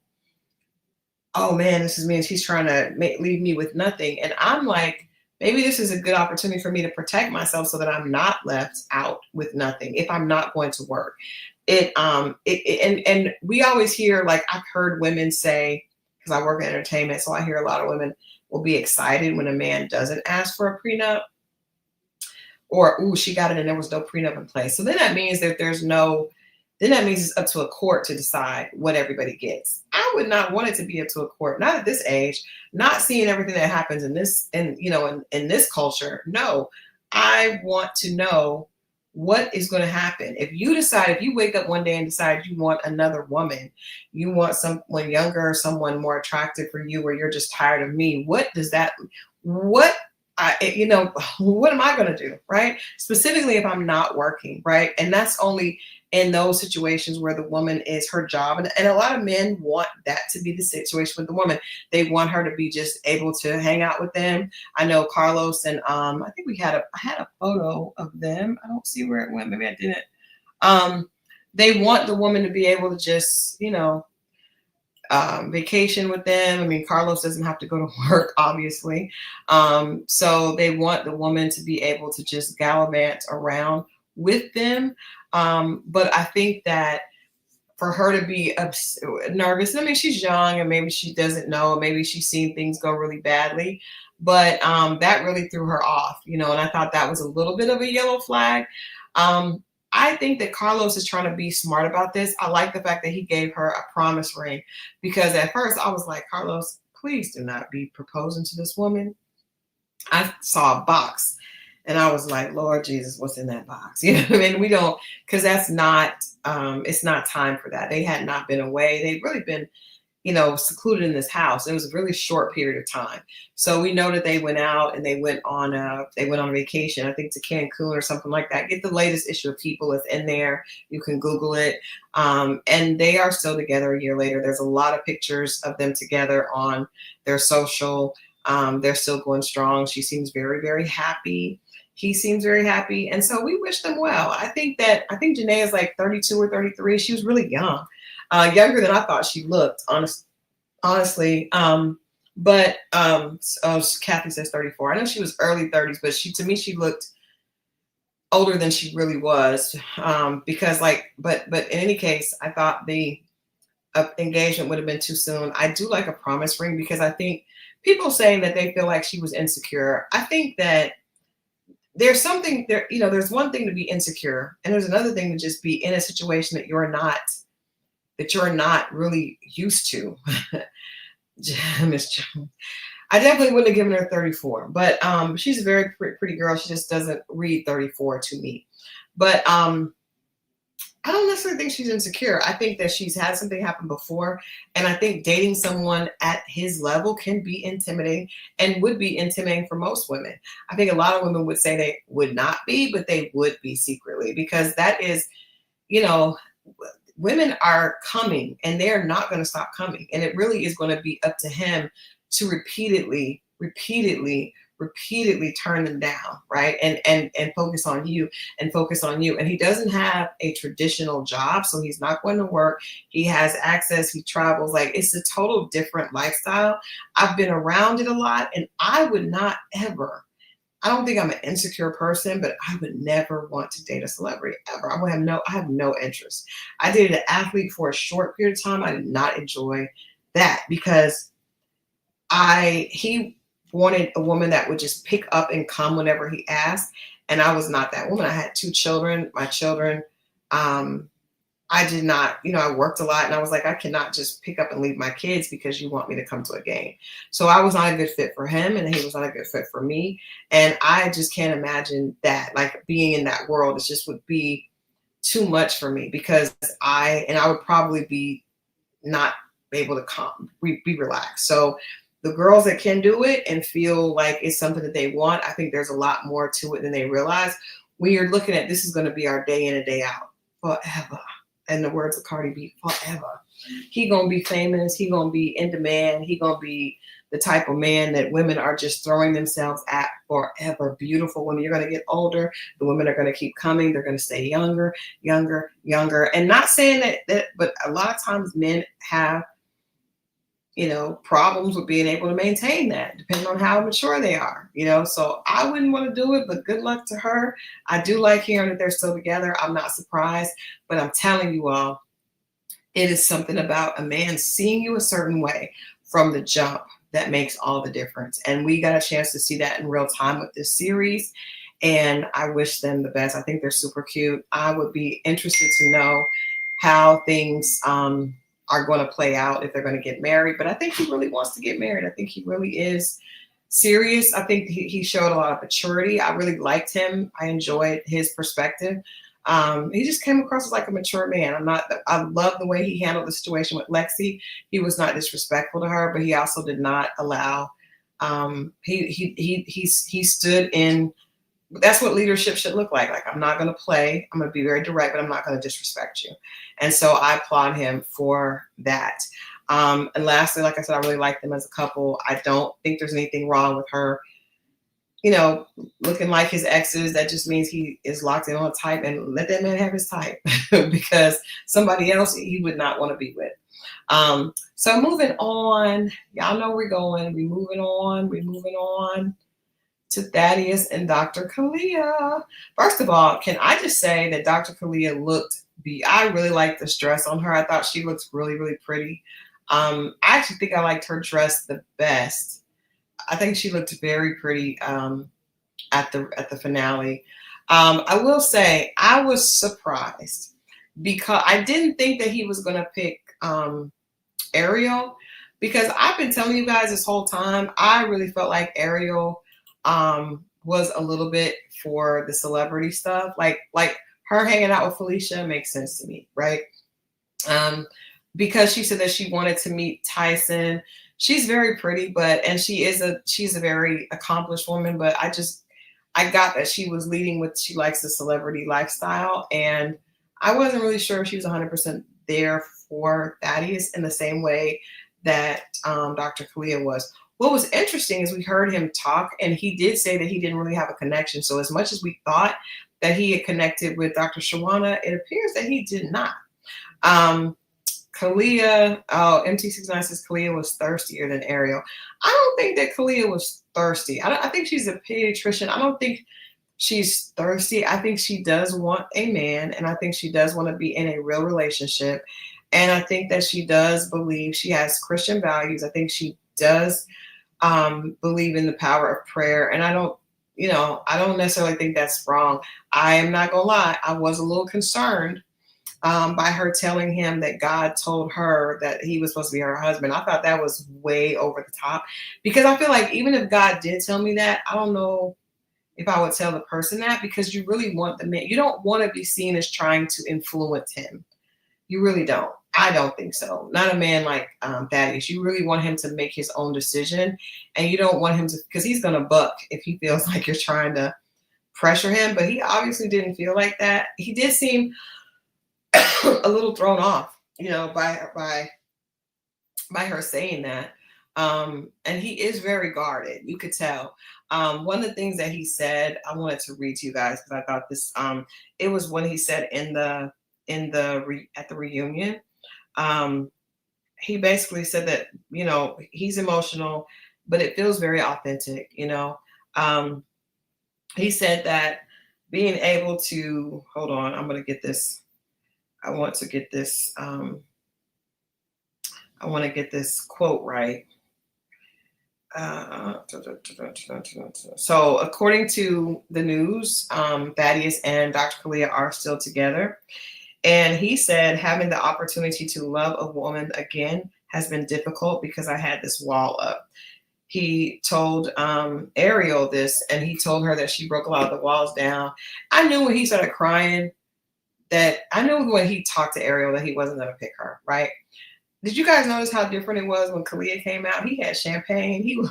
oh man, this means he's trying to leave me with nothing. And I'm like, maybe this is a good opportunity for me to protect myself so that I'm not left out with nothing if I'm not going to work. And we always hear, like, I've heard women say, because I work in entertainment, so I hear a lot of women will be excited when a man doesn't ask for a prenup, or ooh, she got it and there was no prenup in place. So then that means that there's no, then that means it's up to a court to decide what everybody gets. I would not want it to be up to a court, not at this age, not seeing everything that happens in this, and in this culture. No, I want to know what is going to happen. If you decide, if you wake up one day and decide you want another woman, you want someone younger, someone more attractive for you, or you're just tired of me, what does that, what what am I going to do? Right. Specifically, if I'm not working. Right. And that's only in those situations where the woman is her job. And a lot of men want that to be the situation with the woman. They want her to be just able to hang out with them. I know Carlos and I think I had a photo of them. I don't see where it went. Maybe I didn't. They want the woman to be able to just, vacation with them. I mean, Carlos doesn't have to go to work, obviously. So they want the woman to be able to just gallivant around with them. But I think that for her to be nervous, I mean, she's young and maybe she doesn't know, maybe she's seen things go really badly, but that really threw her off, and I thought that was a little bit of a yellow flag. I think that Carlos is trying to be smart about this. I like the fact that he gave her a promise ring, because at first I was like, Carlos, please do not be proposing to this woman. I saw a box and I was like, Lord Jesus, what's in that box? You know what I mean? We don't, because that's not, it's not time for that. They had not been away. They've really been, secluded in this house. It was a really short period of time. So we know that they went out and they went on vacation, I think to Cancun or something like that. Get the latest issue of People. It's in there. You can Google it. And they are still together a year later. There's a lot of pictures of them together on their social. They're still going strong. She seems very, very happy. He seems very happy. And so we wish them well. I think Janae is like 32 or 33. She was really young. Younger than I thought she looked, honestly. But Kathy says 34. I know she was early 30s, but to me, she looked older than she really was. Because but in any case, I thought the engagement would have been too soon. I do like a promise ring, because I think people saying that they feel like she was insecure. I think that there's something there, there's one thing to be insecure, and there's another thing to just be in a situation that you're not really used to. Miss Jones. I definitely wouldn't have given her 34, but she's a very pretty girl. She just doesn't read 34 to me. But I don't necessarily think she's insecure. I think that she's had something happen before, and I think dating someone at his level can be intimidating, and would be intimidating for most women. I think a lot of women would say they would not be, but they would be secretly, because that is, women are coming and they're not going to stop coming. And it really is going to be up to him to repeatedly turn them down, right? And focus on you and focus on you. And he doesn't have a traditional job, so he's not going to work. He has access. He travels. Like, it's a total different lifestyle. I've been around it a lot, and I would not ever, I don't think I'm an insecure person, but I would never want to date a celebrity ever. I have no interest. I dated an athlete for a short period of time. I did not enjoy that, because he wanted a woman that would just pick up and come whenever he asked. And I was not that woman. I had 2 children. My children, I did not, I worked a lot, and I was like, I cannot just pick up and leave my kids because you want me to come to a game. So I was not a good fit for him, and he was not a good fit for me. And I just can't imagine that, like, being in that world, it just would be too much for me, because I would probably be not able to be relaxed. So the girls that can do it and feel like it's something that they want, I think there's a lot more to it than they realize. When you're looking at, this is going to be our day in and day out forever. In the words of Cardi B, forever. He gonna be famous. He gonna be in demand. He gonna be the type of man that women are just throwing themselves at forever. Beautiful women. You're gonna get older. The women are gonna keep coming. They're gonna stay younger, younger, younger. And not saying that, but a lot of times men have problems with being able to maintain that, depending on how mature they are. So I wouldn't want to do it, but good luck to her. I do like hearing that they're still together. I'm not surprised, but I'm telling you all, it is something about a man seeing you a certain way from the jump that makes all the difference. And we got a chance to see that in real time with this series. And I wish them the best. I think they're super cute. I would be interested to know how things are going to play out if they're going to get married. But I think he really wants to get married. I think he really is serious. I think he showed a lot of maturity. I really liked him. I enjoyed his perspective. He just came across as like a mature man. I love the way he handled the situation with Lexi. He was not disrespectful to her, but he also did not allow, he stood in, that's what leadership should look like. Like, I'm not going to play. I'm going to be very direct, but I'm not going to disrespect you. And so I applaud him for that. And lastly, like I said, I really like them as a couple. I don't think there's anything wrong with her, looking like his exes. That just means he is locked in on a type, and let that man have his type because somebody else he would not want to be with. So moving on, y'all know we're going. We're moving on to Thaddius and Dr. Kalia. First of all, can I just say that Dr. Kalia I really liked this dress on her. I thought she looked really, really pretty. I actually think I liked her dress the best. I think she looked very pretty at the finale. I will say I was surprised because I didn't think that he was going to pick Ariel, because I've been telling you guys this whole time, I really felt like Ariel was a little bit for the celebrity stuff. Like her hanging out with Felicia makes sense to me, right? Because she said that she wanted to meet Tyson. She's very pretty, and she's a very accomplished woman, but I got that she was leading with, she likes the celebrity lifestyle, and I wasn't really sure if she was 100% there for Thaddius in the same way that Dr. Kalia was. What was interesting is we heard him talk, and he did say that he didn't really have a connection. So as much as we thought that he had connected with Dr. Shawana, it appears that he did not. Kalia, MT69 says Kalia was thirstier than Ariel. I don't think that Kalia was thirsty. I think she's a pediatrician. I don't think she's thirsty. I think she does want a man, and I think she does want to be in a real relationship. And I think that she does believe, she has Christian values. I think she does believe in the power of prayer. And I don't necessarily think that's wrong. I am not gonna lie, I was a little concerned by her telling him that God told her that he was supposed to be her husband. I thought that was way over the top, because I feel like even if God did tell me that, I don't know if I would tell the person that, because you really want the man. You don't want to be seen as trying to influence him. You really don't. I don't think so. Not a man like Thaddius. You really want him to make his own decision, and you don't want him to, because he's going to buck if he feels like you're trying to pressure him. But he obviously didn't feel like that. He did seem a little thrown off, by her saying that. And he is very guarded. You could tell. One of the things that he said, I wanted to read to you guys because I thought this. It was when he said at the reunion. He basically said that he's emotional, but it feels very authentic. He said that being able to hold on. I'm going to get this. I want to get this quote right. So according to the news, Thaddius and Dr. Kalia are still together. And he said, having the opportunity to love a woman again has been difficult because I had this wall up. He told Ariel this, and he told her that she broke a lot of the walls down. I knew when he started crying when he talked to Ariel that he wasn't going to pick her, right? Did you guys notice how different it was when Kalia came out? He had champagne.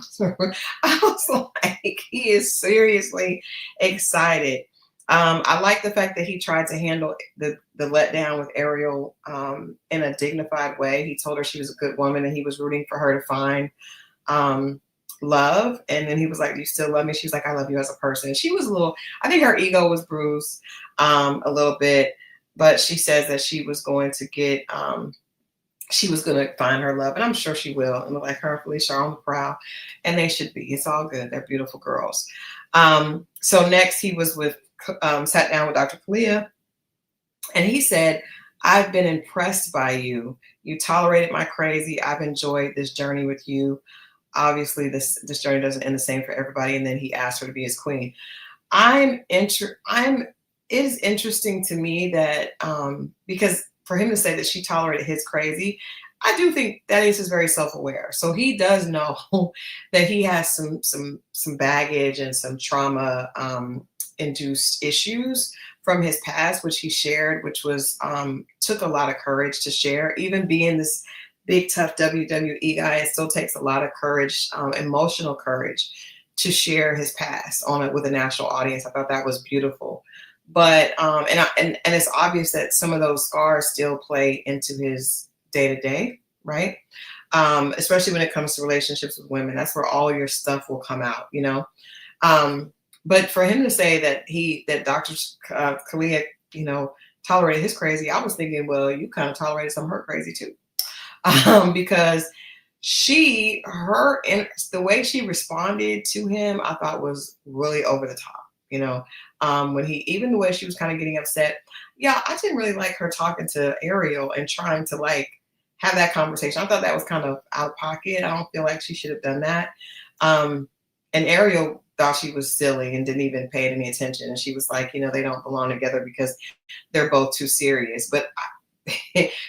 I was like, he is seriously excited. I like the fact that he tried to handle the letdown with Ariel in a dignified way. He told her she was a good woman and he was rooting for her to find love. And then he was like, "Do you still love me?" She was like, "I love you as a person." She was I think her ego was bruised a little bit, but she says that she was going to get she was going to find her love, and I'm sure she will. And like her and Felicia are on the prowl, and they should be. It's all good. They're beautiful girls. So next, he was sat down with Dr. Kalia, and he said, "I've been impressed by you. You tolerated my crazy. I've enjoyed this journey with you. Obviously, this journey doesn't end the same for everybody." And then he asked her to be his queen. It is interesting to me that because for him to say that she tolerated his crazy, I do think Thaddeus is very self-aware. So he does know that he has some baggage and some trauma induced issues from his past, which he shared, which was took a lot of courage to share. Even being this big tough WWE guy, it still takes a lot of courage, emotional courage, to share his past on it with a national audience. I thought that was beautiful. But and it's obvious that some of those scars still play into his day to day, right? Especially when it comes to relationships with women. That's where all your stuff will come out, you know. But for him to say that Dr. Kalia, you know, tolerated his crazy, I was thinking, well, you kind of tolerated some of her crazy too, because the way she responded to him, I thought was really over the top. You know, when even the way she was kind of getting upset. Yeah, I didn't really like her talking to Ariel and trying to like have that conversation. I thought that was kind of out of pocket. I don't feel like she should have done that. And Ariel thought she was silly and didn't even pay any attention. And she was like, you know, they don't belong together because they're both too serious. But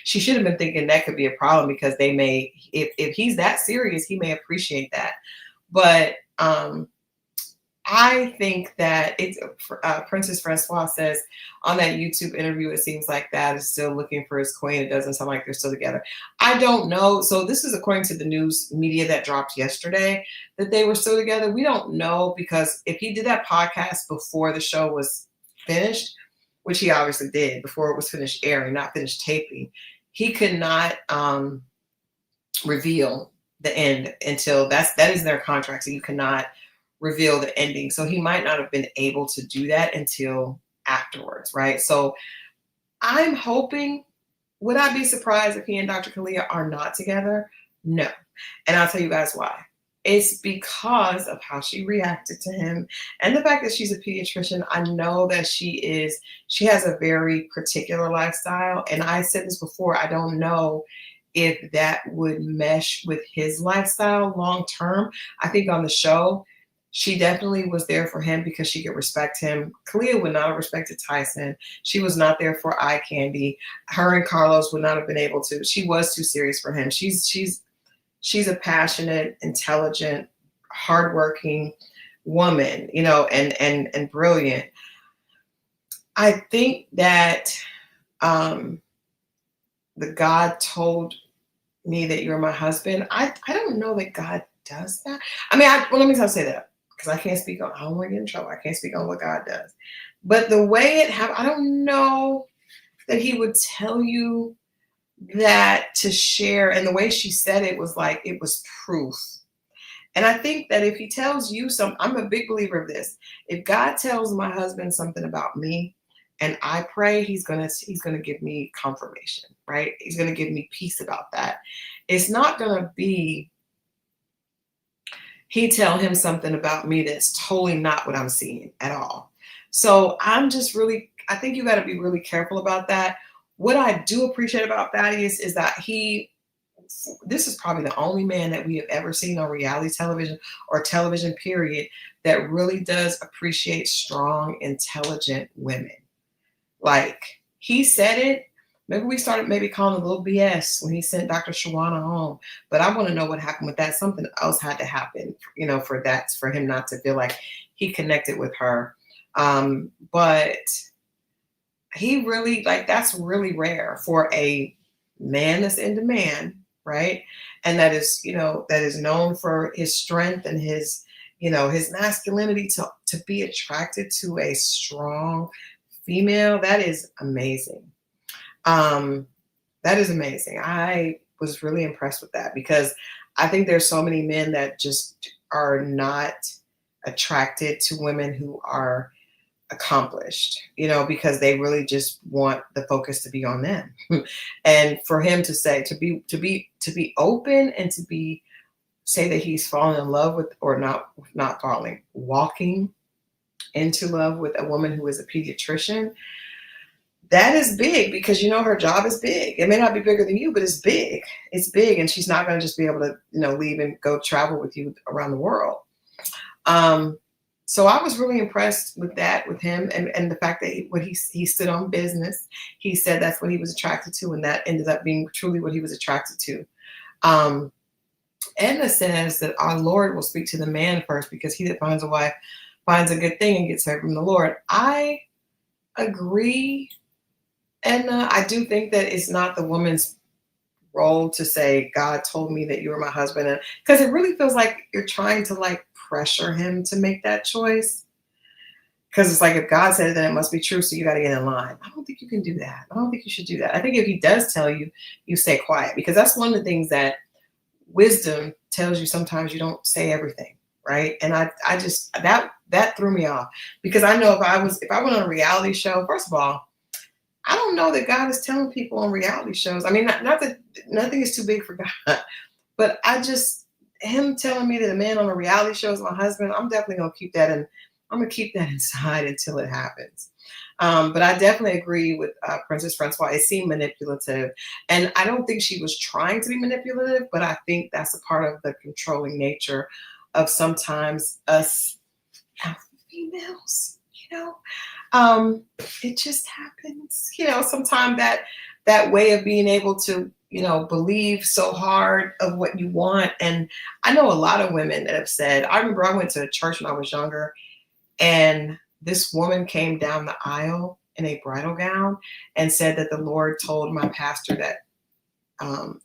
she should have been thinking that could be a problem because they may, if he's that serious, he may appreciate that. But I think that it's Princess Francois says on that YouTube interview, it seems like Thad is still looking for his queen. It doesn't sound like they're still together. I don't know. So this is according to the news media that dropped yesterday that they were still together. We don't know because if he did that podcast before the show was finished, which he obviously did before it was finished airing, not finished taping, he could not reveal the end until that is their contract. So you cannot reveal the ending. So he might not have been able to do that until afterwards, right? So I'm hoping, would I be surprised if he and Dr. Kalia are not together? No. And I'll tell you guys why. It's because of how she reacted to him and the fact that she's a pediatrician. I know that she has a very particular lifestyle. And I said this before, I don't know if that would mesh with his lifestyle long term. I think on the show, she definitely was there for him because she could respect him. Kalia would not have respected Tyson. She was not there for eye candy. Her and Carlos would not have been able to. She was too serious for him. She's a passionate, intelligent, hardworking woman, you know, and brilliant. I think that the God told me that you're my husband. I don't know that God does that. I mean, let me say that. Because I can't speak on, I don't want to get in trouble. I can't speak on what God does. But the way it happened, I don't know that he would tell you that to share. And the way she said it was like, it was proof. And I think that if he tells you something, I'm a big believer of this. If God tells my husband something about me and I pray, he's gonna give me confirmation, right? He's gonna give me peace about that. It's not gonna be he tell him something about me that's totally not what I'm seeing at all. So I think you got to be really careful about that. What I do appreciate about Thaddius is that this is probably the only man that we have ever seen on reality television or television period that really does appreciate strong, intelligent women. Like he said it. Maybe we started calling a little BS when he sent Dr. Shawana home. But I want to know what happened with that. Something else had to happen, you know, for him not to feel like he connected with her. But he really, that's really rare for a man that's in demand, right? And that is, you know, that is known for his strength and his, you know, his masculinity to be attracted to a strong female. That is amazing. That is amazing. I was really impressed with that because I think there's so many men that just are not attracted to women who are accomplished, because they really just want the focus to be on them. And for him to say, to be open and to be say that he's fallen in love with, or not falling, walking into love with a woman who is a pediatrician, that is big, because her job is big. It may not be bigger than you, but it's big. It's big, and she's not going to just be able to leave and go travel with you around the world. So I was really impressed with that, with him, and the fact that he stood on business. He said that's what he was attracted to, and that ended up being truly what he was attracted to. Edna says that our Lord will speak to the man first, because he that finds a wife finds a good thing and gets her from the Lord. I agree, Edna. I do think that it's not the woman's role to say, God told me that you were my husband, and because it really feels like you're trying to pressure him to make that choice. Because it's like, if God said it, then it must be true, so you got to get in line. I don't think you can do that. I don't think you should do that. I think if he does tell you, you stay quiet, because that's one of the things that wisdom tells you. Sometimes you don't say everything, right? And I just, that threw me off, because I know if I went on a reality show, first of all, I don't know that God is telling people on reality shows. I mean, not that nothing is too big for God, but him telling me that a man on a reality show is my husband, I'm definitely going to keep that inside until it happens. But I definitely agree with Princess Francois. It seemed manipulative. And I don't think she was trying to be manipulative, but I think that's a part of the controlling nature of sometimes us alpha females, it just happens, sometimes that way of being able to, believe so hard of what you want. And I know a lot of women that have said, I remember I went to a church when I was younger, and this woman came down the aisle in a bridal gown and said that the Lord told my pastor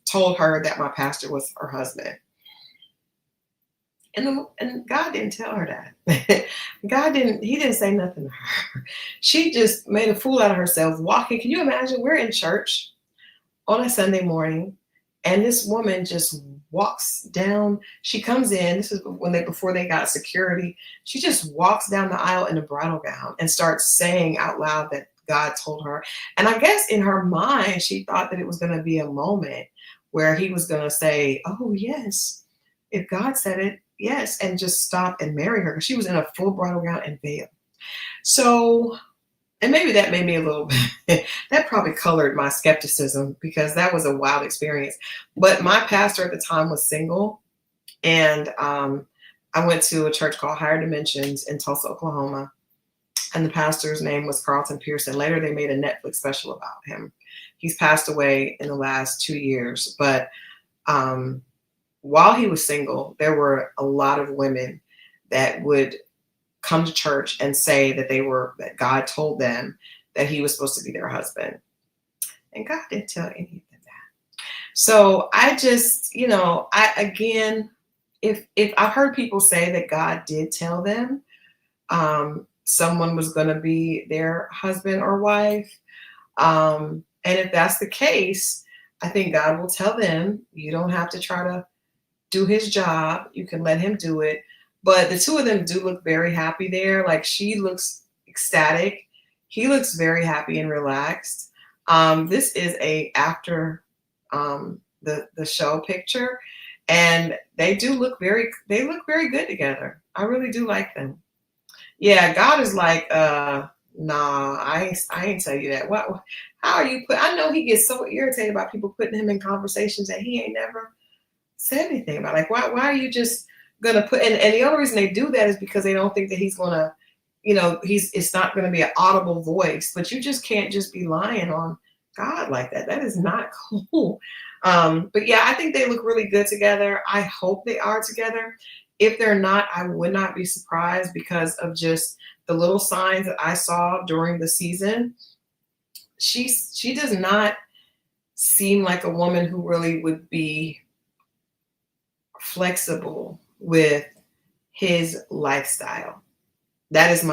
told her that my pastor was her husband. And God didn't tell her that. He didn't say nothing to her. She just made a fool out of herself walking. Can you imagine? We're in church on a Sunday morning, and this woman just walks down. She comes in. This is before they got security. She just walks down the aisle in a bridal gown and starts saying out loud that God told her. And I guess in her mind, she thought that it was going to be a moment where he was going to say, oh, yes, if God said it, yes, and just stop and marry her. She was in a full bridal gown and veil. So, and maybe that made me a little bit, that probably colored my skepticism, because that was a wild experience. But my pastor at the time was single, and I went to a church called Higher Dimensions in Tulsa, Oklahoma, and the pastor's name was Carlton Pearson. Later, they made a Netflix special about him. He's passed away in the last 2 years, but while he was single, there were a lot of women that would come to church and say that God told them that he was supposed to be their husband. And God didn't tell any of them that. So I just, if I've heard people say that God did tell them someone was going to be their husband or wife, and if that's the case, I think God will tell them, you don't have to try to do his job. You can let him do it. But the two of them do look very happy there. Like, she looks ecstatic. He looks very happy and relaxed. This is after the show picture, and they look very good together. I really do like them. Yeah, God is like, nah, I ain't tell you that. What? How are you I know he gets so irritated about people putting him in conversations that he ain't never said anything about. Like, why are you just gonna put? And the only reason they do that is because they don't think that he's gonna, it's not gonna be an audible voice. But you just can't just be lying on God like that. That is not cool. But yeah, I think they look really good together. I hope they are together. If they're not, I would not be surprised, because of just the little signs that I saw during the season. She does not seem like a woman who really would be flexible with his lifestyle. That is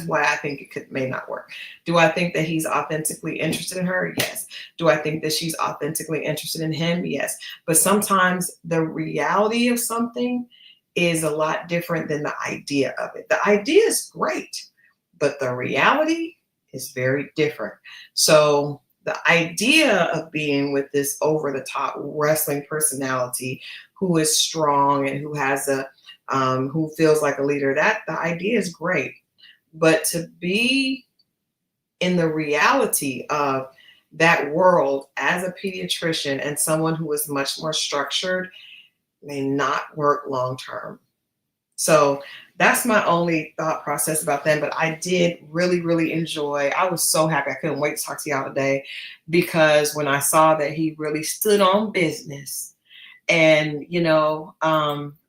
why I think it may not work. Do I think that he's authentically interested in her? Yes. Do I think that she's authentically interested in him? Yes. But sometimes the reality of something is a lot different than the idea of it. The idea is great, but the reality is very different. So the idea of being with this over the top wrestling personality who is strong and who has a who feels like a leader, that the idea is great. But to be in the reality of that world as a pediatrician and someone who is much more structured may not work long term. So that's my only thought process about them. But I did really, really enjoy. I was so happy. I couldn't wait to talk to y'all today because when I saw that he really stood on business and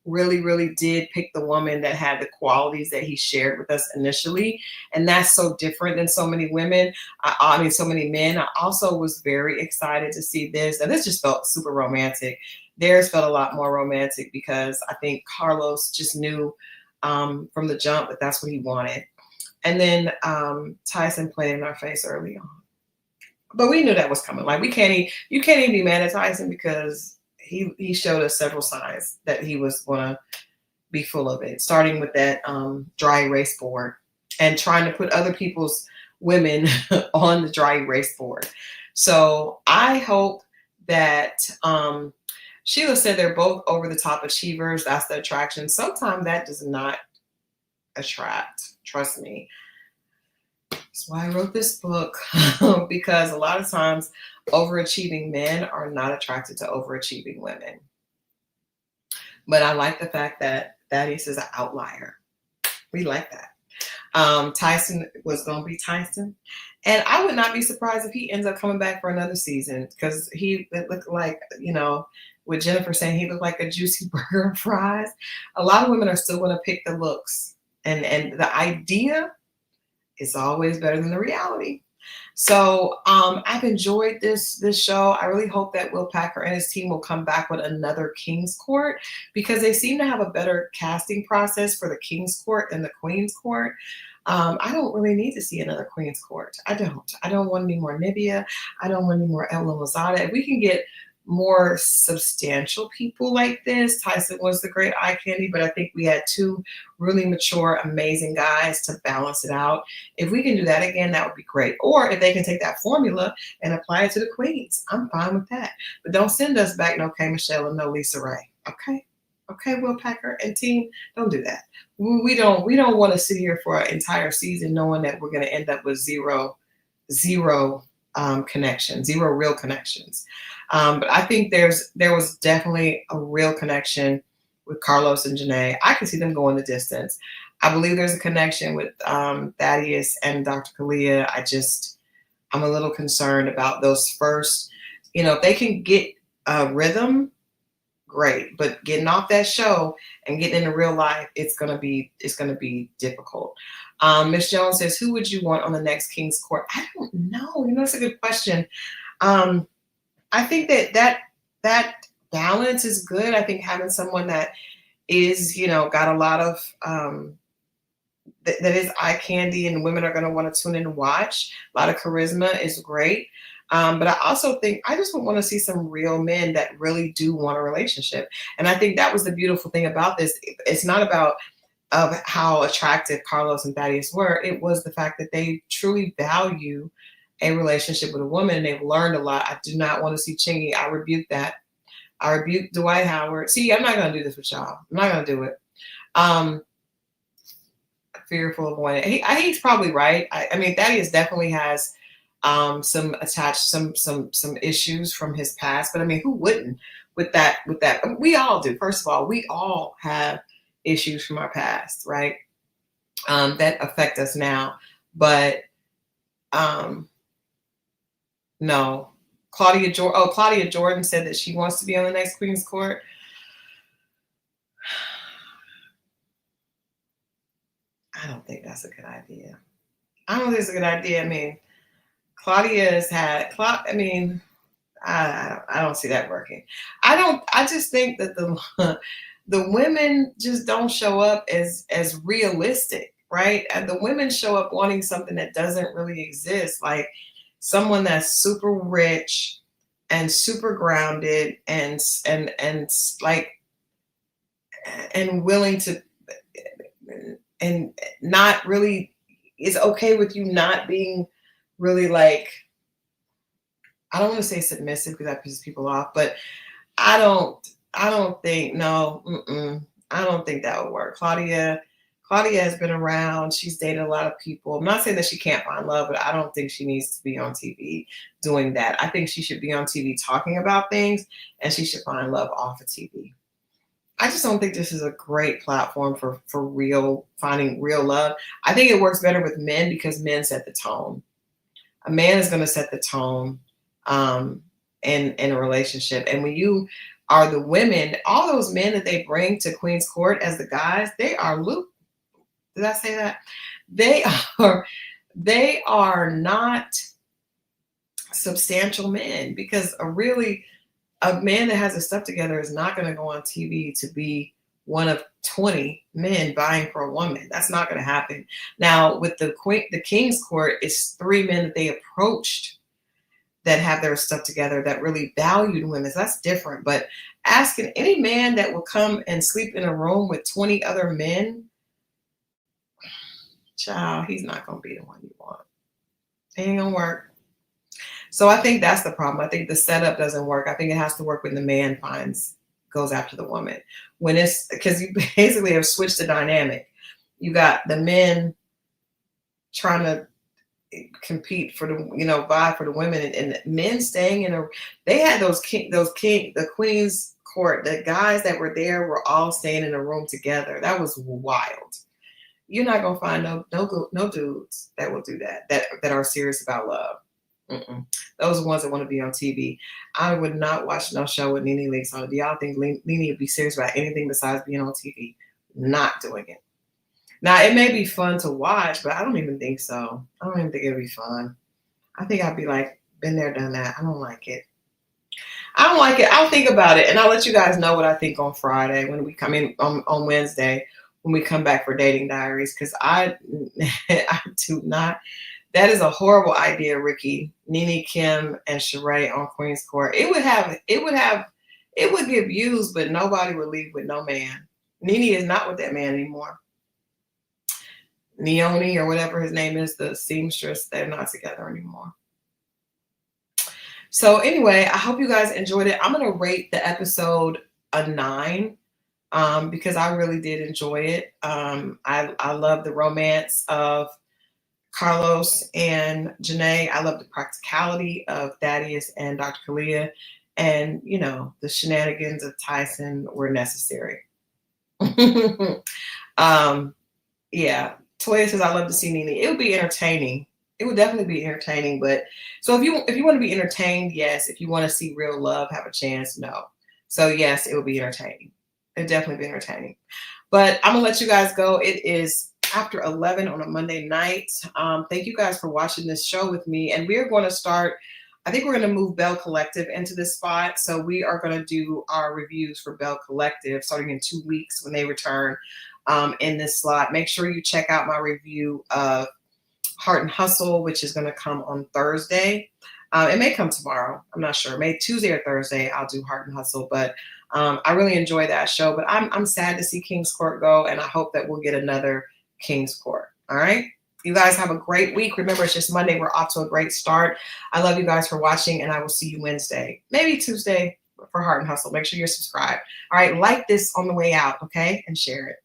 really, really did pick the woman that had the qualities that he shared with us initially, and that's so different than so many women. I mean, so many men. I also was very excited to see this, and this just felt super romantic. Theirs felt a lot more romantic because I think Carlos just knew from the jump that that's what he wanted, and then Tyson played in our face early on, but we knew that was coming. Like you can't even be mad at Tyson because he showed us several signs that he was going to be full of it, starting with that dry erase board and trying to put other people's women on the dry erase board. So I hope that Sheila said they're both over the top achievers. That's the attraction. Sometimes that does not attract. Trust me. That's why I wrote this book, because a lot of times overachieving men are not attracted to overachieving women. But I like the fact that Thaddius is an outlier. We like that. Tyson was going to be Tyson. And I would not be surprised if he ends up coming back for another season because he looked like, with Jennifer saying he looked like a juicy burger and fries. A lot of women are still going to pick the looks. And the idea is always better than the reality. So I've enjoyed this show. I really hope that Will Packer and his team will come back with another King's Court because they seem to have a better casting process for the King's Court than the Queen's Court. I don't really need to see another Queen's Court. I don't want any more Nibia. I don't want any more Ella Lozada. If we can get more substantial people like this, Tyson was the great eye candy, but I think we had two really mature, amazing guys to balance it out. If we can do that again, that would be great. Or if they can take that formula and apply it to the queens, I'm fine with that. But don't send us back no K. Michelle and no Lisa Ray. Okay, Will Packer and team, don't do that. We don't want to sit here for an entire season knowing that we're going to end up with zero connections, zero real connections. But I think there was definitely a real connection with Carlos and Janae. I can see them going the distance. I believe there's a connection with Thaddius and Dr. Kalia. I'm a little concerned about those first, if they can get a rhythm, great. But getting off that show and getting into real life, it's gonna be difficult. Miss Jones says, who would you want on the next King's Court? I don't know. That's a good question. I think that balance is good. I think having someone that is, got a lot of that is eye candy and women are going to want to tune in and watch. A lot of charisma is great. But I also think I just would want to see some real men that really do want a relationship. And I think that was the beautiful thing about this. It's not about of how attractive Carlos and Thaddius were. It was the fact that they truly value a relationship with a woman and they've learned a lot. I do not want to see Chingy. I rebuke that. I rebuke Dwight Howard. See, I'm not going to do this with y'all. I'm not going to do it. Fearful of one. He's probably right. I mean, Thaddius definitely has some issues from his past. But I mean, who wouldn't with that? We all do. First of all, we all have issues from our past, right? That affect us now. But no. Claudia Jordan said that she wants to be on the next Queen's Court. I don't think that's a good idea. I don't think it's a good idea. I mean, Claudia has had, I mean, I don't see that working. I just think that the women just don't show up as realistic, right? And the women show up wanting something that doesn't really exist, like someone that's super rich and super grounded and like and willing to and not really is okay with you not being really like, I don't want to say submissive because that pisses people off, but I don't think, no, I don't think that would work. Claudia has been around. She's dated a lot of people. I'm not saying that she can't find love, but I don't think she needs to be on TV doing that. I think she should be on TV talking about things, and she should find love off of TV. I just don't think this is a great platform for finding real love. I think it works better with men because men set the tone. A man is going to set the tone in a relationship. And when you are the women, all those men that they bring to Queen's Court as the guys, they are Luke. Did I say that? They are not substantial men, because a man that has his stuff together is not going to go on TV to be one of 20 men vying for a woman. That's not going to happen. Now, with the King's Court, it's 3 men that they approached that have their stuff together, that really valued women. So that's different. But asking any man that will come and sleep in a room with 20 other men, child, he's not going to be the one you want. It ain't going to work. So I think that's the problem. I think the setup doesn't work. I think it has to work when the man goes after the woman. When it's, because you basically have switched the dynamic. You got the men trying to compete for the, vie for the women, and men staying they had the Queen's Court, the guys that were there were all staying in a room together. That was wild. You're not gonna find no dudes that will do that are serious about love. Those are the ones that want to be on TV. I would not watch no show with Nene Leakes on it. Do y'all think Nene would be serious about anything besides being on TV? Not doing it. Now, it may be fun to watch, but I don't even think so. I don't even think it'd be fun. I think I'd be like, been there, done that. I don't like it. I'll think about it, and I'll let you guys know what I think on Friday when we come in on Wednesday when we come back for Dating Diaries, because I do not. That is a horrible idea, Ricky. Nene, Kim, and Sheree on Queen's Court. It would get views, but nobody would leave with no man. Nene is not with that man anymore. Neone, or whatever his name is, the seamstress, they're not together anymore. So anyway, I hope you guys enjoyed it. I'm going to rate the episode a 9 because I really did enjoy it. I love the romance of Carlos and Janae. I love the practicality of Thaddius and Dr. Kalia. And, the shenanigans of Tyson were necessary. Yeah. Toya says, I love to see Nene. It would be entertaining. It would definitely be entertaining. But so if you want to be entertained, yes. If you want to see real love, have a chance, no. So yes, it would be entertaining. It would definitely be entertaining. But I'm going to let you guys go. It is after 11 on a Monday night. Thank you guys for watching this show with me. And we're going to start, I think we're going to move Bell Collective into this spot. So we are going to do our reviews for Bell Collective starting in 2 weeks when they return. In this slot. Make sure you check out my review of Heart and Hustle, which is going to come on Thursday. It may come tomorrow. I'm not sure. Maybe Tuesday or Thursday I'll do Heart and Hustle. But I really enjoy that show. But I'm sad to see King's Court go, and I hope that we'll get another King's Court. All right? You guys have a great week. Remember, it's just Monday. We're off to a great start. I love you guys for watching, and I will see you Wednesday. Maybe Tuesday for Heart and Hustle. Make sure you're subscribed. All right? Like this on the way out, okay? And share it.